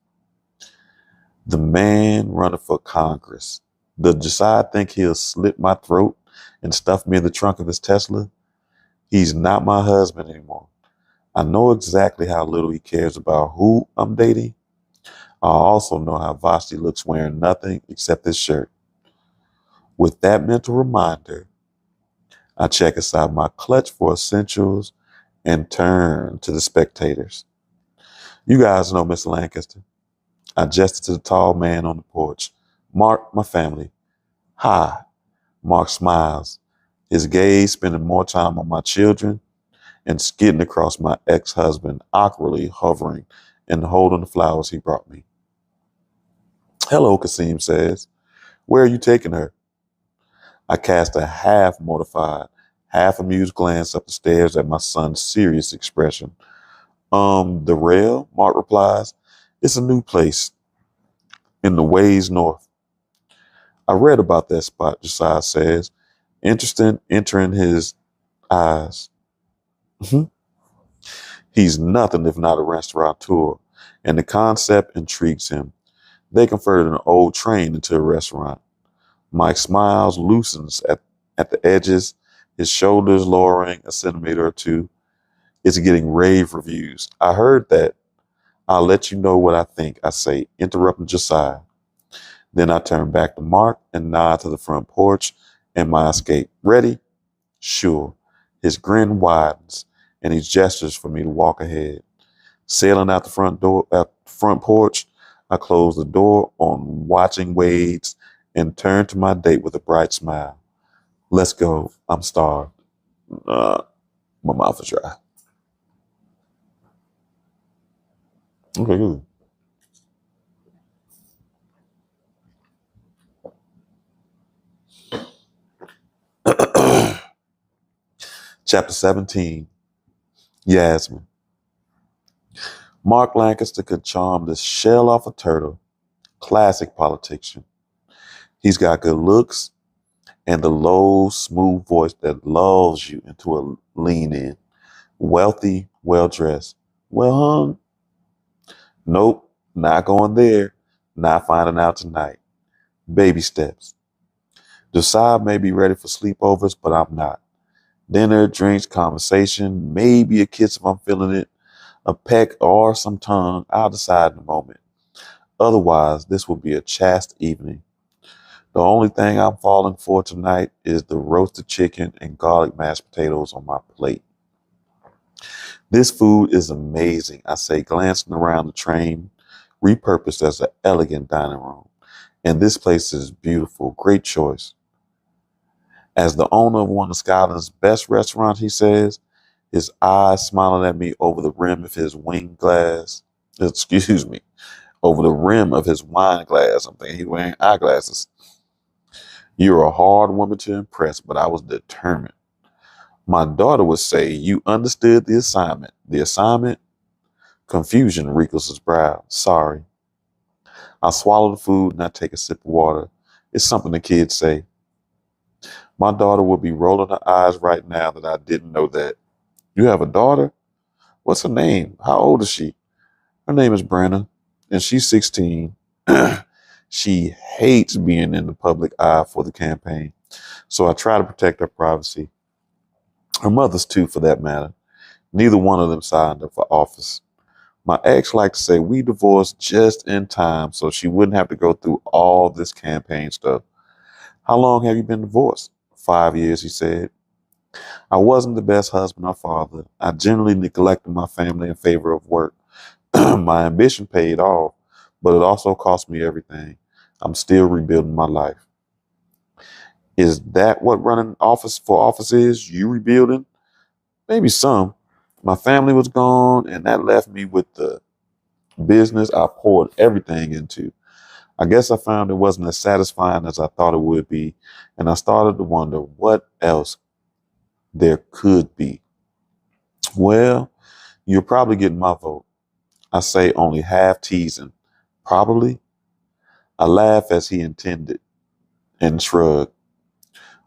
The man running for Congress. Does Josiah think he'll slit my throat and stuff me in the trunk of his Tesla? He's not my husband anymore. I know exactly how little he cares about who I'm dating. I also know how Vashti looks wearing nothing except his shirt. With that mental reminder, I check aside my clutch for essentials and turn to the spectators. You guys know Miss Lancaster. I gestured to the tall man on the porch. Mark, my family. Hi. Mark smiles, his gaze spending more time on my children and skidding across my ex-husband, awkwardly hovering and holding the flowers he brought me. Hello, Kasim says. Where are you taking her? I cast a half mortified, half amused glance up the stairs at my son's serious expression. The rail, Mark replies. It's a new place in the ways north. I read about that spot, Josiah says, interested entering his eyes. He's nothing if not a restaurateur, and the concept intrigues him. They converted an old train into a restaurant. Mike smiles, loosens at the edges, his shoulders lowering a centimeter or two. It's getting rave reviews. I heard that. I'll let you know what I think, I say, interrupting Josiah. Then I turn back to Mark and nod to the front porch and my escape. Ready? Sure. His grin widens and he gestures for me to walk ahead. Sailing out the front porch, I close the door on watching Wade's and turn to my date with a bright smile. Let's go. I'm starved. My mouth is dry. Okay, good. Chapter 17. Yasmin. Mark Lancaster could charm the shell off a turtle. Classic politician. He's got good looks and the low, smooth voice that lulls you into a lean in. Wealthy, well dressed, well hung. Nope, not going there. Not finding out tonight. Baby steps. Decide may be ready for sleepovers, but I'm not. Dinner, drinks, conversation, maybe a kiss if I'm feeling it, a peck or some tongue. I'll decide in a moment. Otherwise, this will be a chaste evening. The only thing I'm falling for tonight is the roasted chicken and garlic mashed potatoes on my plate. This food is amazing, I say, glancing around the train, repurposed as an elegant dining room. And this place is beautiful. Great choice. As the owner of one of Scotland's best restaurants, he says, his eyes smiling at me over the rim of his wine glass. Excuse me, over the rim of his wine glass. I'm thinking he's wearing eyeglasses. You're a hard woman to impress, but I was determined. My daughter would say, you understood the assignment. The assignment? Confusion wrinkles his brow. Sorry. I swallow the food and I take a sip of water. It's something the kids say. My daughter would be rolling her eyes right now that I didn't know that. You have a daughter? What's her name? How old is she? Her name is Brenna, and she's 16. She hates being in the public eye for the campaign, so I try to protect her privacy. Her mother's too, for that matter. Neither one of them signed up for office. My ex liked to say we divorced just in time so she wouldn't have to go through all this campaign stuff. How long have you been divorced? 5 years, he said. I wasn't the best husband or father. I generally neglected my family in favor of work. My ambition paid off, but it also cost me everything. I'm still rebuilding my life. Is that what running office for office is? You rebuilding? Maybe some. My family was gone, and that left me with the business I poured everything into. I guess I found it wasn't as satisfying as I thought it would be, and I started to wonder what else there could be. Well, you're probably getting my vote. I say only half teasing. Probably. I laugh as he intended and shrug.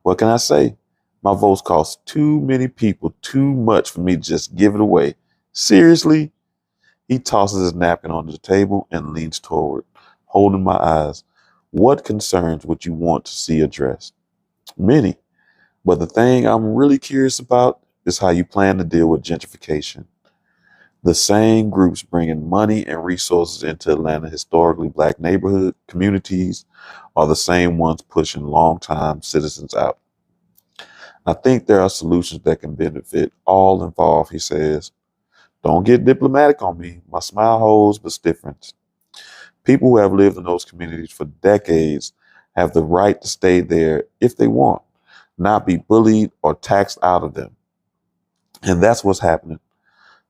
What can I say? My votes cost too many people too much for me to just give it away. Seriously? He tosses his napkin onto the table and leans toward, holding my eyes. What concerns would you want to see addressed? Many. But the thing I'm really curious about is how you plan to deal with gentrification. The same groups bringing money and resources into Atlanta historically black neighborhood communities are the same ones pushing longtime citizens out. I think there are solutions that can benefit all involved, he says. Don't get diplomatic on me. My smile holds but stiffens. People who have lived in those communities for decades have the right to stay there if they want, not be bullied or taxed out of them. And that's what's happening.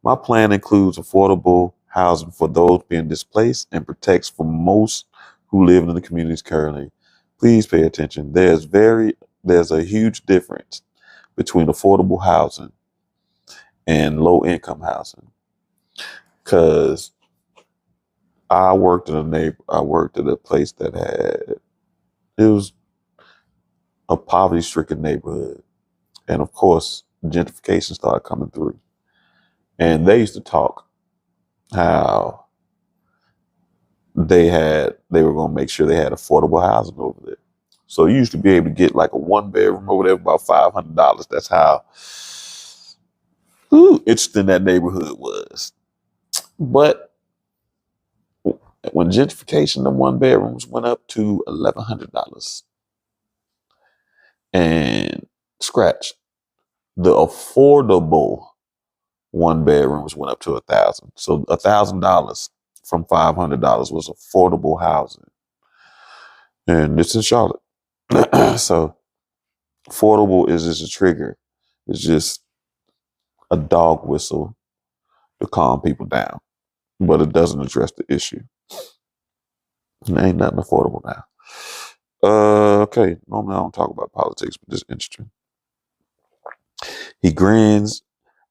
My plan includes affordable housing for those being displaced and protects for most who live in the communities currently. Please pay attention. There's a huge difference between affordable housing and low income housing. Cause I worked at a place that it was a poverty stricken neighborhood. And of course, gentrification started coming through. And they used to talk how they were gonna make sure they had affordable housing over there. So you used to be able to get like a 1 bedroom over there for about $500. That's how interesting that neighborhood was. But when gentrification, the 1 bedrooms went up to $1,100 and scratch. The affordable 1 bedrooms went up to 1,000. So $1,000 from $500 was affordable housing, and it's in Charlotte. So affordable is just a trigger. It's just a dog whistle to calm people down, but it doesn't address the issue. There ain't nothing affordable now. Okay. Normally I don't talk about politics, but this is interesting. He grins,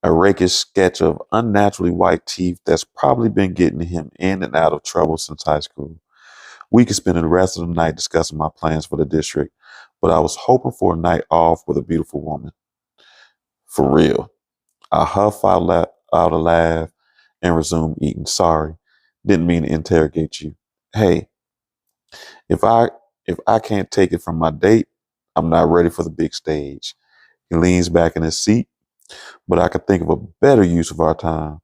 a rakish sketch of unnaturally white teeth that's probably been getting him in and out of trouble since high school. We could spend the rest of the night discussing my plans for the district, but I was hoping for a night off with a beautiful woman. For real. I huff out a laugh and resume eating. Sorry. Didn't mean to interrogate you. Hey, if I if I can't take it from my date, I'm not ready for the big stage. He leans back in his seat, but I could think of a better use of our time.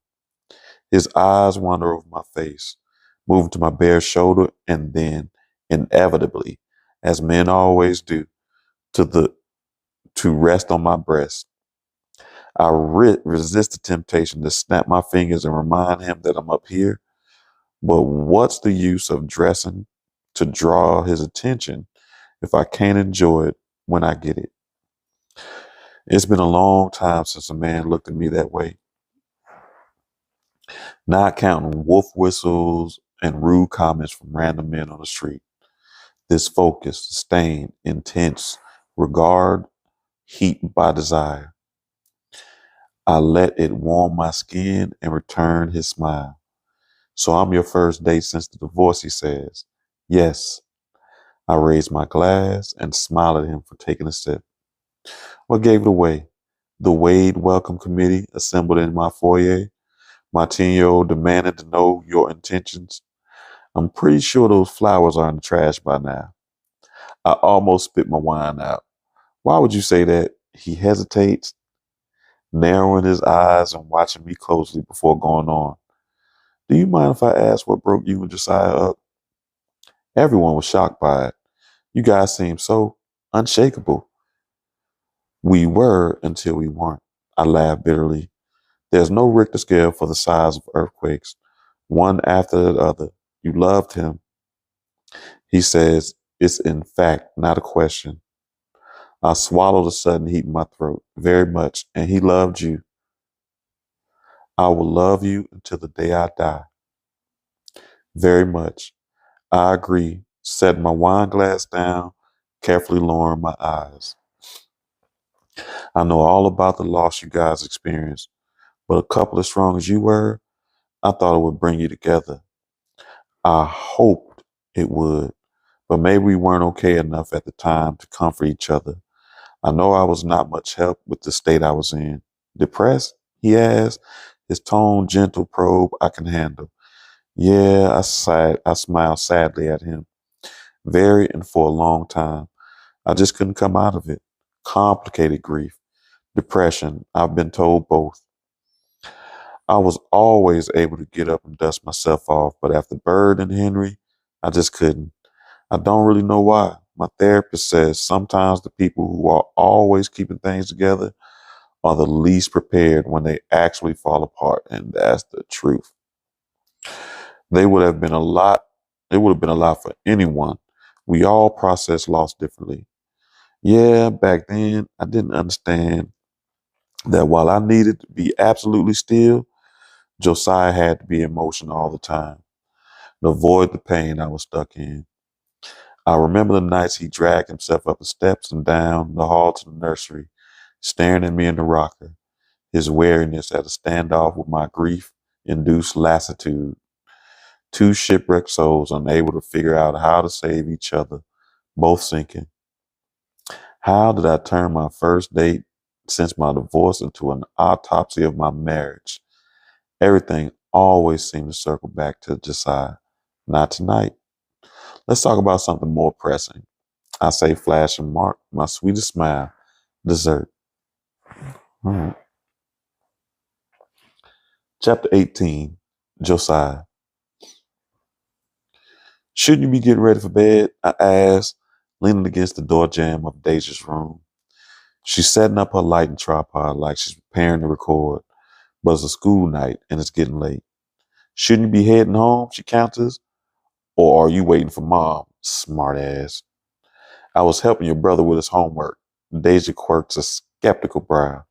His eyes wander over my face, moving to my bare shoulder, and then, inevitably, as men always do, to the to rest on my breast. I resist the temptation to snap my fingers and remind him that I'm up here. But what's the use of dressing to draw his attention if I can't enjoy it when I get it? It's been a long time since a man looked at me that way, not counting wolf whistles and rude comments from random men on the street. This focused, sustained, intense regard, heat by desire. I let it warm my skin and return his smile. So I'm your first date since the divorce, he says. Yes. I raise my glass and smile at him for taking a sip. What gave it away? The Wade Welcome Committee assembled in my foyer. My 10-year-old demanded to know your intentions. I'm pretty sure those flowers are in the trash by now. I almost spit my wine out. Why would you say that? He hesitates, narrowing his eyes and watching me closely before going on. Do you mind if I ask what broke you and Josiah up? Everyone was shocked by it. You guys seem so unshakable. We were until we weren't. I laughed bitterly. There's no Richter scale for the size of earthquakes, one after the other. You loved him. He says, it's in fact not a question. I swallowed a sudden heat in my throat, very much, and he loved you. I will love you until the day I die. Very much. I agree, setting my wine glass down, carefully lowering my eyes. I know all about the loss you guys experienced, but a couple as strong as you were, I thought it would bring you together. I hoped it would, but maybe we weren't okay enough at the time to comfort each other. I know I was not much help with the state I was in. Depressed? He asked, his tone gentle probe I can handle. Yeah, I sighed. I smiled sadly at him. Very and for a long time. I just couldn't come out of it. Complicated grief. Depression. I've been told both. I was always able to get up and dust myself off, but after Bird and Henry, I just couldn't. I don't really know why. My therapist says sometimes the people who are always keeping things together are the least prepared when they actually fall apart, and that's the truth. They would have been a lot, it would have been a lot for anyone. We all process loss differently. Yeah, back then I didn't understand that while I needed to be absolutely still, Josiah had to be emotional all the time to avoid the pain I was stuck in. I remember the nights he dragged himself up the steps and down the hall to the nursery, staring at me in the rocker, his weariness at a standoff with my grief-induced lassitude. Two shipwrecked souls unable to figure out how to save each other, both sinking. How did I turn my first date since my divorce into an autopsy of my marriage? Everything always seemed to circle back to Josiah. Not tonight. Let's talk about something more pressing. I say, flashing Mark, my sweetest smile, dessert. All right. Chapter 18, Josiah. Shouldn't you be getting ready for bed? I asked, leaning against the door jamb of Deja's room. She's setting up her lighting tripod like she's preparing to record, but it's a school night and it's getting late. Shouldn't you be heading home? She counters. Or are you waiting for mom? Smart ass. I was helping your brother with his homework. Deja quirks a skeptical brow.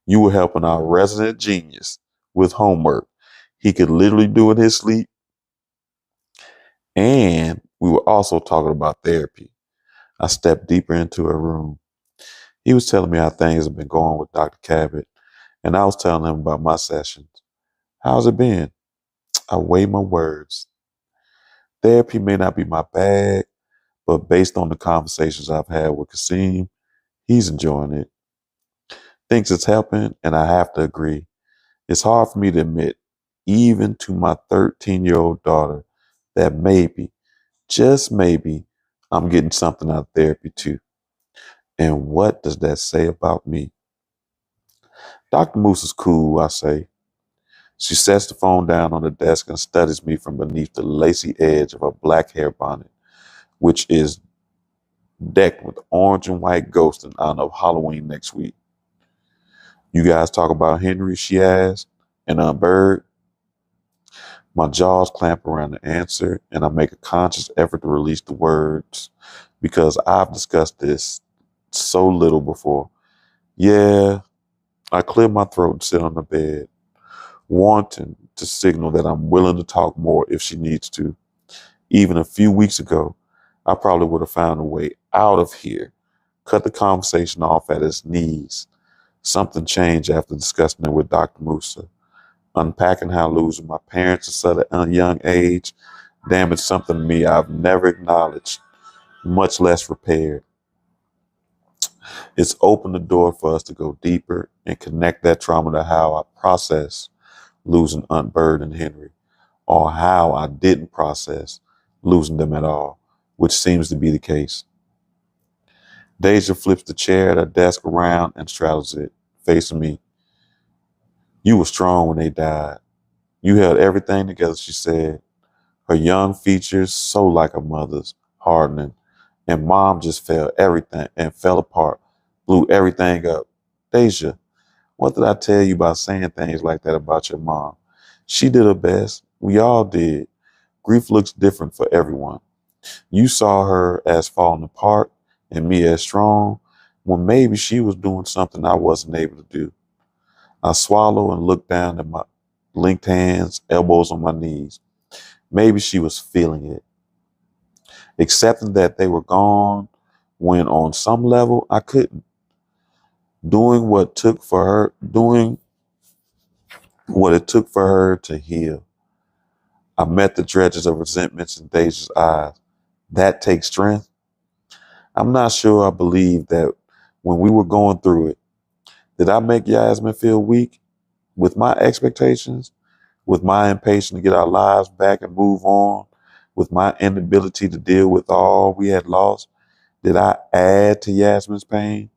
You were helping our resident genius with homework. He could literally do it in his sleep. And we were also talking about therapy. I stepped deeper into her room. He was telling me how things have been going with Dr. Cabot, and I was telling him about my sessions. How's it been? I weigh my words. Therapy may not be my bag, but based on the conversations I've had with Kasim, he's enjoying it. Thinks it's helping, and I have to agree. It's hard for me to admit, even to my 13-year-old daughter, that maybe, just maybe, I'm getting something out of therapy too. And what does that say about me? Dr. Moose is cool, I say. She sets the phone down on the desk and studies me from beneath the lacy edge of her black hair bonnet, which is decked with orange and white ghosts in honor of Halloween next week. You guys talk about Henry, she asks, and Bird. My jaws clamp around the answer, and I make a conscious effort to release the words because I've discussed this so little before. Yeah, I clear my throat and sit on the bed, wanting to signal that I'm willing to talk more if she needs to. Even a few weeks ago, I probably would have found a way out of here, cut the conversation off at its knees. Something changed after discussing it with Dr. Musa, unpacking how losing my parents at such a young age damaged something in me I've never acknowledged, much less repaired. It's opened the door for us to go deeper and connect that trauma to how I process losing Aunt Bird and Henry, or how I didn't process losing them at all, which seems to be the case. Deja flips the chair at her desk around and straddles it, facing me. You were strong when they died. You held everything together, she said, her young features so like her mother's, hardening. And Mom just fell apart, blew everything up. Deja, what did I tell you about saying things like that about your mom? She did her best. We all did. Grief looks different for everyone. You saw her as falling apart and me as strong, when maybe she was doing something I wasn't able to do. I swallow and look down at my linked hands, elbows on my knees. Maybe she was feeling it, accepting that they were gone when on some level I couldn't. Doing what it took for her to heal. I met the dredges of resentments in Deja's eyes. That takes strength. I'm not sure I believe that when we were going through it. Did I make Yasmin feel weak with my expectations, with my impatience to get our lives back and move on, with my inability to deal with all we had lost? Did I add to Yasmin's pain?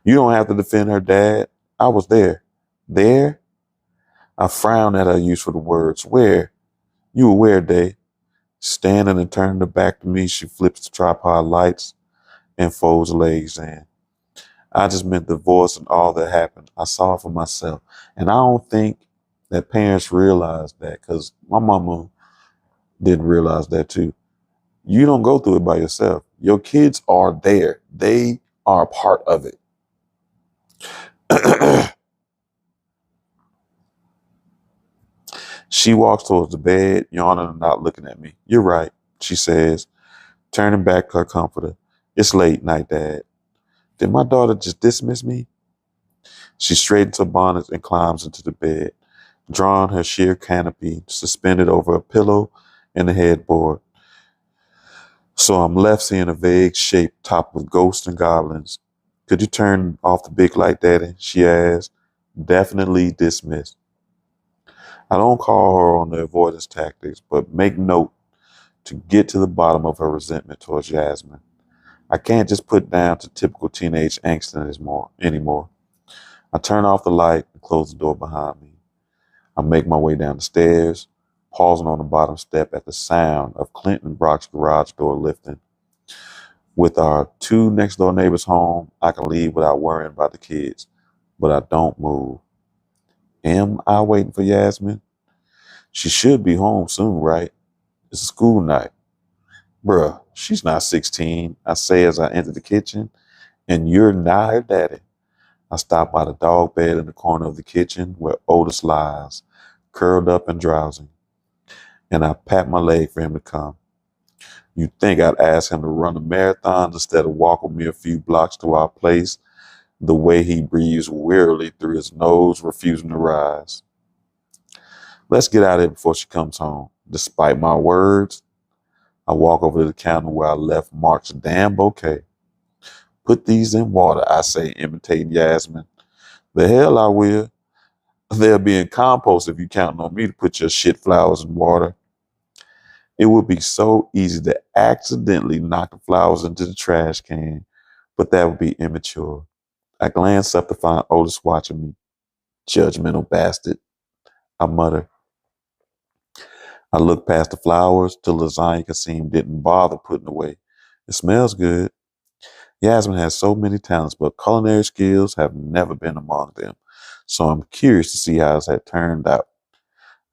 You don't have to defend her, Dad. I was there. There? I frowned at her use for the words. Where? You were where, Day? Standing and turning her back to me, she flips the tripod lights and folds her legs in. I just meant the voice and all that happened. I saw it for myself. And I don't think that parents realize that, because my mama didn't realize that too. You don't go through it by yourself. Your kids are there. They are a part of it. She walks towards the bed, yawning and not looking at me. You're right, she says, turning back her comforter. It's late night, Dad. Did my daughter just dismiss me? She straightens her bonnet and climbs into the bed, drawing her sheer canopy suspended over a pillow and the headboard. So I'm left seeing a vague shape topped with ghosts and goblins. Could you turn off the big light, Daddy? She asks. Definitely dismissed. I don't call her on the avoidance tactics, but make note to get to the bottom of her resentment towards Yasmin. I can't just put down to typical teenage angst anymore. I turn off the light and close the door behind me. I make my way down the stairs, pausing on the bottom step at the sound of Clint and Brock's garage door lifting. With our two next door neighbors home, I can leave without worrying about the kids, but I don't move. Am I waiting for Yasmin? She should be home soon, right? It's a school night. Bruh, she's not 16, I say as I enter the kitchen, and you're not her daddy. I stop by the dog bed in the corner of the kitchen where Otis lies, curled up and drowsing, and I pat my leg for him to come. You'd think I'd ask him to run a marathon instead of walk with me a few blocks to our place, the way he breathes wearily through his nose, refusing to rise. Let's get out of here before she comes home. Despite my words, I walk over to the counter where I left Mark's damn bouquet. Put these in water, I say, imitating Yasmin. The hell I will. They'll be in compost if you counting on me to put your shit flowers in water. It would be so easy to accidentally knock the flowers into the trash can, but that would be immature. I glance up to find Otis watching me. Judgmental bastard, I mutter. I look past the flowers. The lasagna Kasim didn't bother putting away. It smells good. Yasmin has so many talents, but culinary skills have never been among them. So I'm curious to see how it had turned out.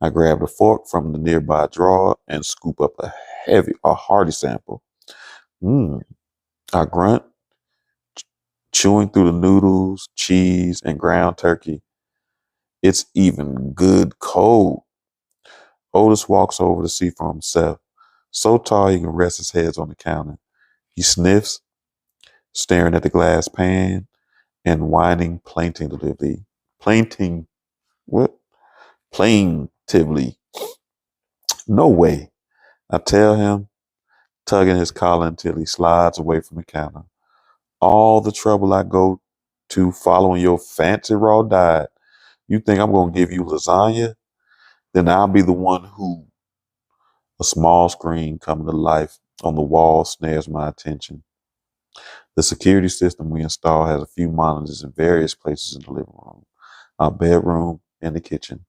I grabbed a fork from the nearby drawer and scoop up a hearty sample. Mmm, I grunt, chewing through the noodles, cheese, and ground turkey. It's even good cold. Otis walks over to see for himself. So tall he can rest his head on the counter. He sniffs, staring at the glass pan and whining plaintively. Plainting, what? Plaintively. No way. I tell him, tugging his collar until he slides away from the counter. All the trouble I go to following your fancy raw diet. You think I'm going to give you lasagna? Then I'll be the one who. A small screen coming to life on the wall snares my attention. The security system we installed has a few monitors in various places in the living room, our bedroom, and the kitchen.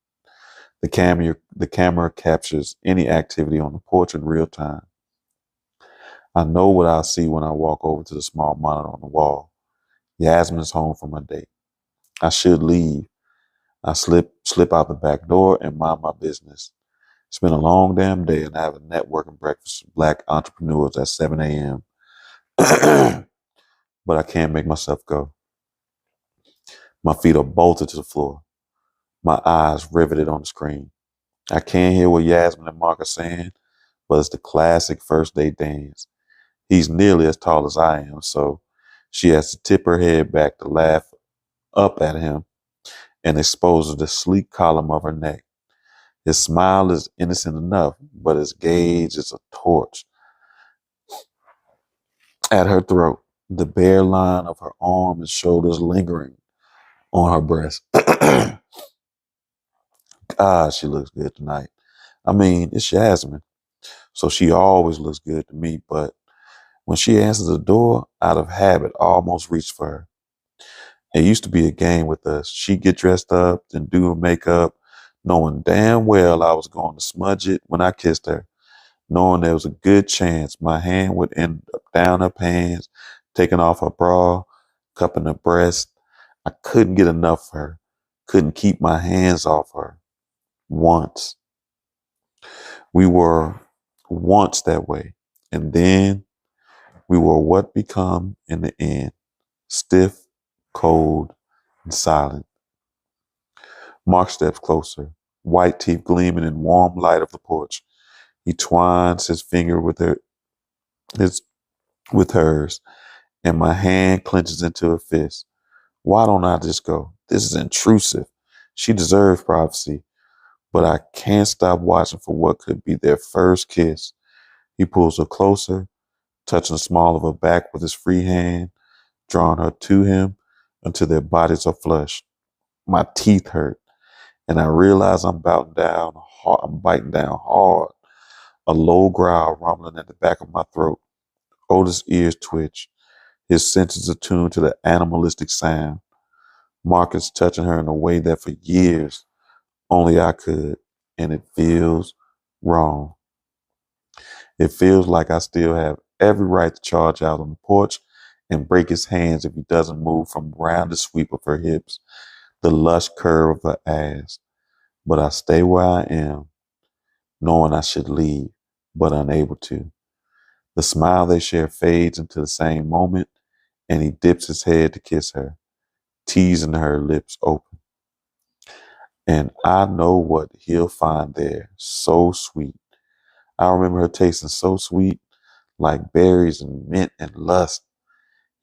The camera captures any activity on the porch in real time. I know what I'll see when I walk over to the small monitor on the wall. Yasmin's home from her date. I should leave. I slip out the back door and mind my business. It's been a long damn day and I have a networking breakfast with black entrepreneurs at 7 a.m. But I can't make myself go. My feet are bolted to the floor, my eyes riveted on the screen. I can't hear what Yasmin and Mark are saying, but it's the classic first date dance. He's nearly as tall as I am, so she has to tip her head back to laugh up at him and exposes the sleek column of her neck. His smile is innocent enough, but his gaze is a torch. At her throat, the bare line of her arm and shoulders lingering on her breast. God, she looks good tonight. I mean, it's Yasmin, so she always looks good to me, but when she answers the door, out of habit, I almost reach for her. It used to be a game with us. She'd get dressed up and do her makeup, knowing damn well I was going to smudge it when I kissed her, knowing there was a good chance my hand would end up down her pants, taking off her bra, cupping her breast. I couldn't get enough of her, couldn't keep my hands off her. Once. We were once that way. And then we were what become in the end. Stiff, cold, and silent. Mark steps closer, white teeth gleaming in warm light of the porch. He twines his finger his with hers, and my hand clenches into a fist. Why don't I just go? This is intrusive. She deserves privacy, but I can't stop watching for what could be their first kiss. He pulls her closer, touching the small of her back with his free hand, drawing her to him until their bodies are flush. My teeth hurt, and I realize I'm biting down hard, a low growl rumbling at the back of my throat. Otis' ears twitch, his senses attuned to the animalistic sound. Marcus touching her in a way that for years only I could, and it feels wrong. It feels like I still have every right to charge out on the porch and break his hands if he doesn't move from round the sweep of her hips, the lush curve of her ass. But I stay where I am, knowing I should leave, but unable to. The smile they share fades into the same moment, and he dips his head to kiss her, teasing her lips open. And I know what he'll find there, so sweet. I remember her tasting so sweet, like berries and mint and lust.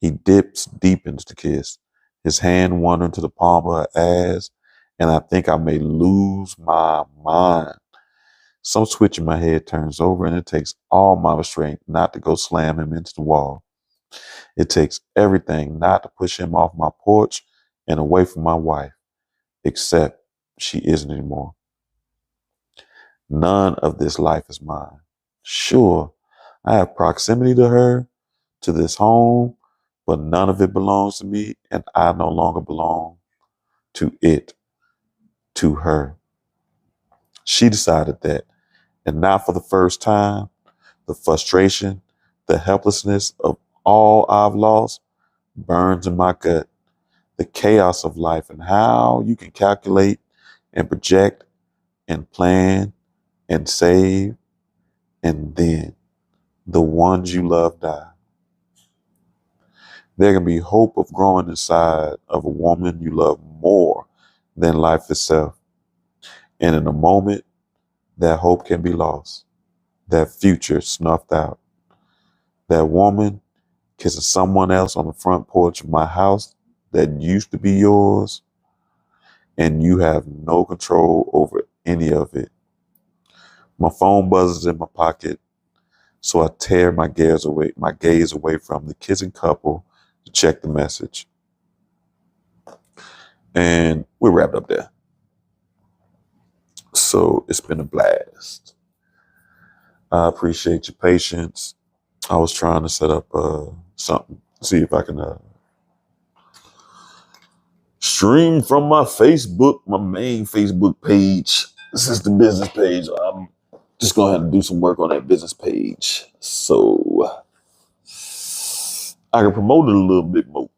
He dips deep into the kiss, his hand wandering to the palm of her ass, and I think I may lose my mind. Some switch in my head turns over, and it takes all my strength not to go slam him into the wall. It takes everything not to push him off my porch and away from my wife, except she isn't anymore. None of this life is mine. Sure, I have proximity to her, to this home, but none of it belongs to me, and I no longer belong to it, to her. She decided that, and now for the first time, the frustration, the helplessness of all I've lost burns in my gut. The chaos of life and how you can calculate and project and plan and save, and then the ones you love die. There can be hope of growing inside of a woman you love more than life itself. And in a moment, that hope can be lost, that future snuffed out. That woman kissing someone else on the front porch of my house that used to be yours, and you have no control over any of it. My phone buzzes in my pocket, so I tear my gaze away from the kissing couple to check the message. And we're wrapped up there. So it's been a blast. I appreciate your patience. I was trying to set up something, see if I can stream from my Facebook, my main Facebook page. This is the business page. I'm just going to have to do some work on that business page so I can promote it a little bit more.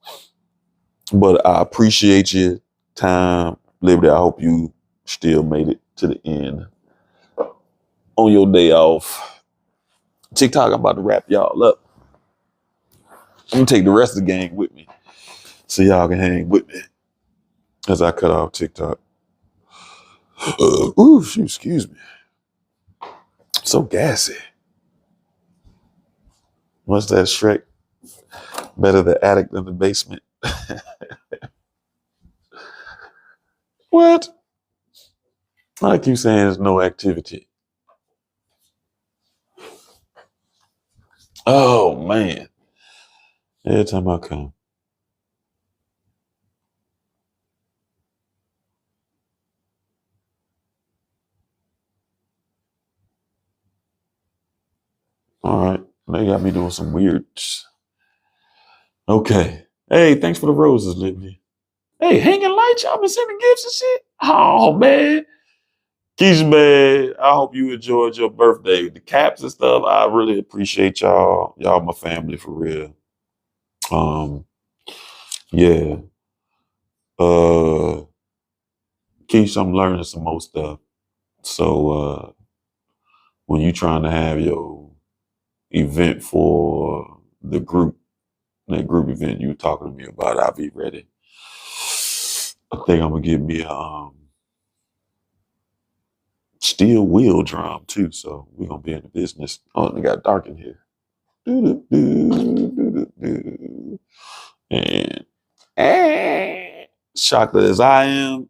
But I appreciate your time, Liberty. I hope you still made it to the end on your day off. TikTok, I'm about to wrap y'all up. I'm gonna take the rest of the gang with me so y'all can hang with me as I cut off TikTok. Excuse me. So gassy. What's that, Shrek? Better the attic than the basement. What? I keep saying there's no activity. Oh, man. Every time I come. All right. They got me doing some weird. Okay. Hey, thanks for the roses, Liberty. Hey, hanging lights, y'all been sending gifts and shit? Oh, man. Keisha, man, I hope you enjoyed your birthday. The caps and stuff, I really appreciate y'all. Y'all my family for real. Yeah. Uh, Keisha, I'm learning some more stuff. So when you trying to have your event for the group, that group event you were talking to me about, I'll be ready. I think I'm gonna give me a steel wheel drum too. So we're gonna be in the business. Oh, it got dark in here. And chocolate as I am,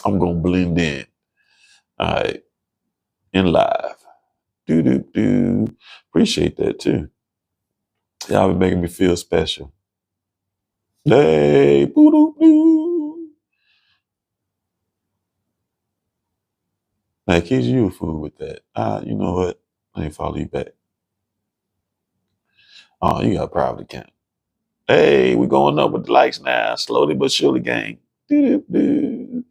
I'm gonna blend in. All right, in live. Appreciate that too. Y'all been making me feel special. Hey, boo-doo-doo. Like, kids, you a fool with that. You know what? Let me follow you back. Oh, you got a private account. Hey, we going up with the likes now, slowly but surely, gang. Doo-doo-doo.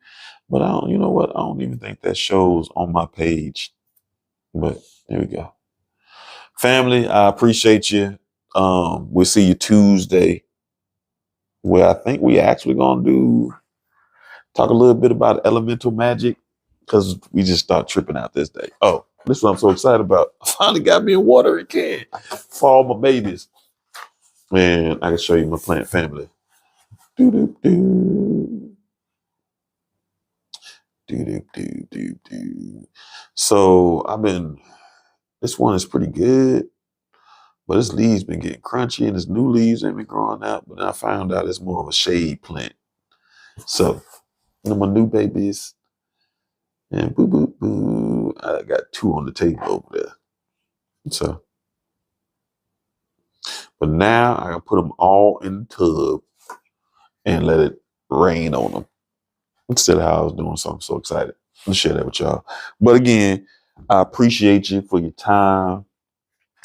But I don't, you know what? I don't even think that shows on my page. But there we go. Family, I appreciate you. We'll see you Tuesday, where I think we actually gonna talk a little bit about elemental magic, because we just start tripping out this day. Oh, this is what I'm so excited about. I finally got me a watering can for all my babies. And I can show you my plant family. Doo-doo-doo. Doo-doo-doo-doo-doo. So this one is pretty good, but this leaves been getting crunchy and this new leaves ain't been growing out. But then I found out it's more of a shade plant. So, my new babies, and boo, boo, boo. I got 2 on the table over there. So, but now I can put them all in the tub and let it rain on them. instead of how I was doing. So I'm so excited to share that with y'all. But again, I appreciate you for your time.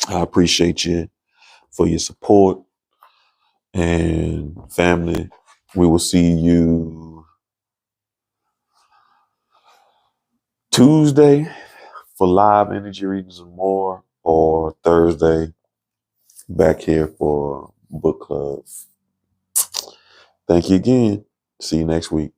I appreciate you for your support and family. We will see you Tuesday for live energy readings and more, or Thursday back here for book club. Thank you again. See you next week.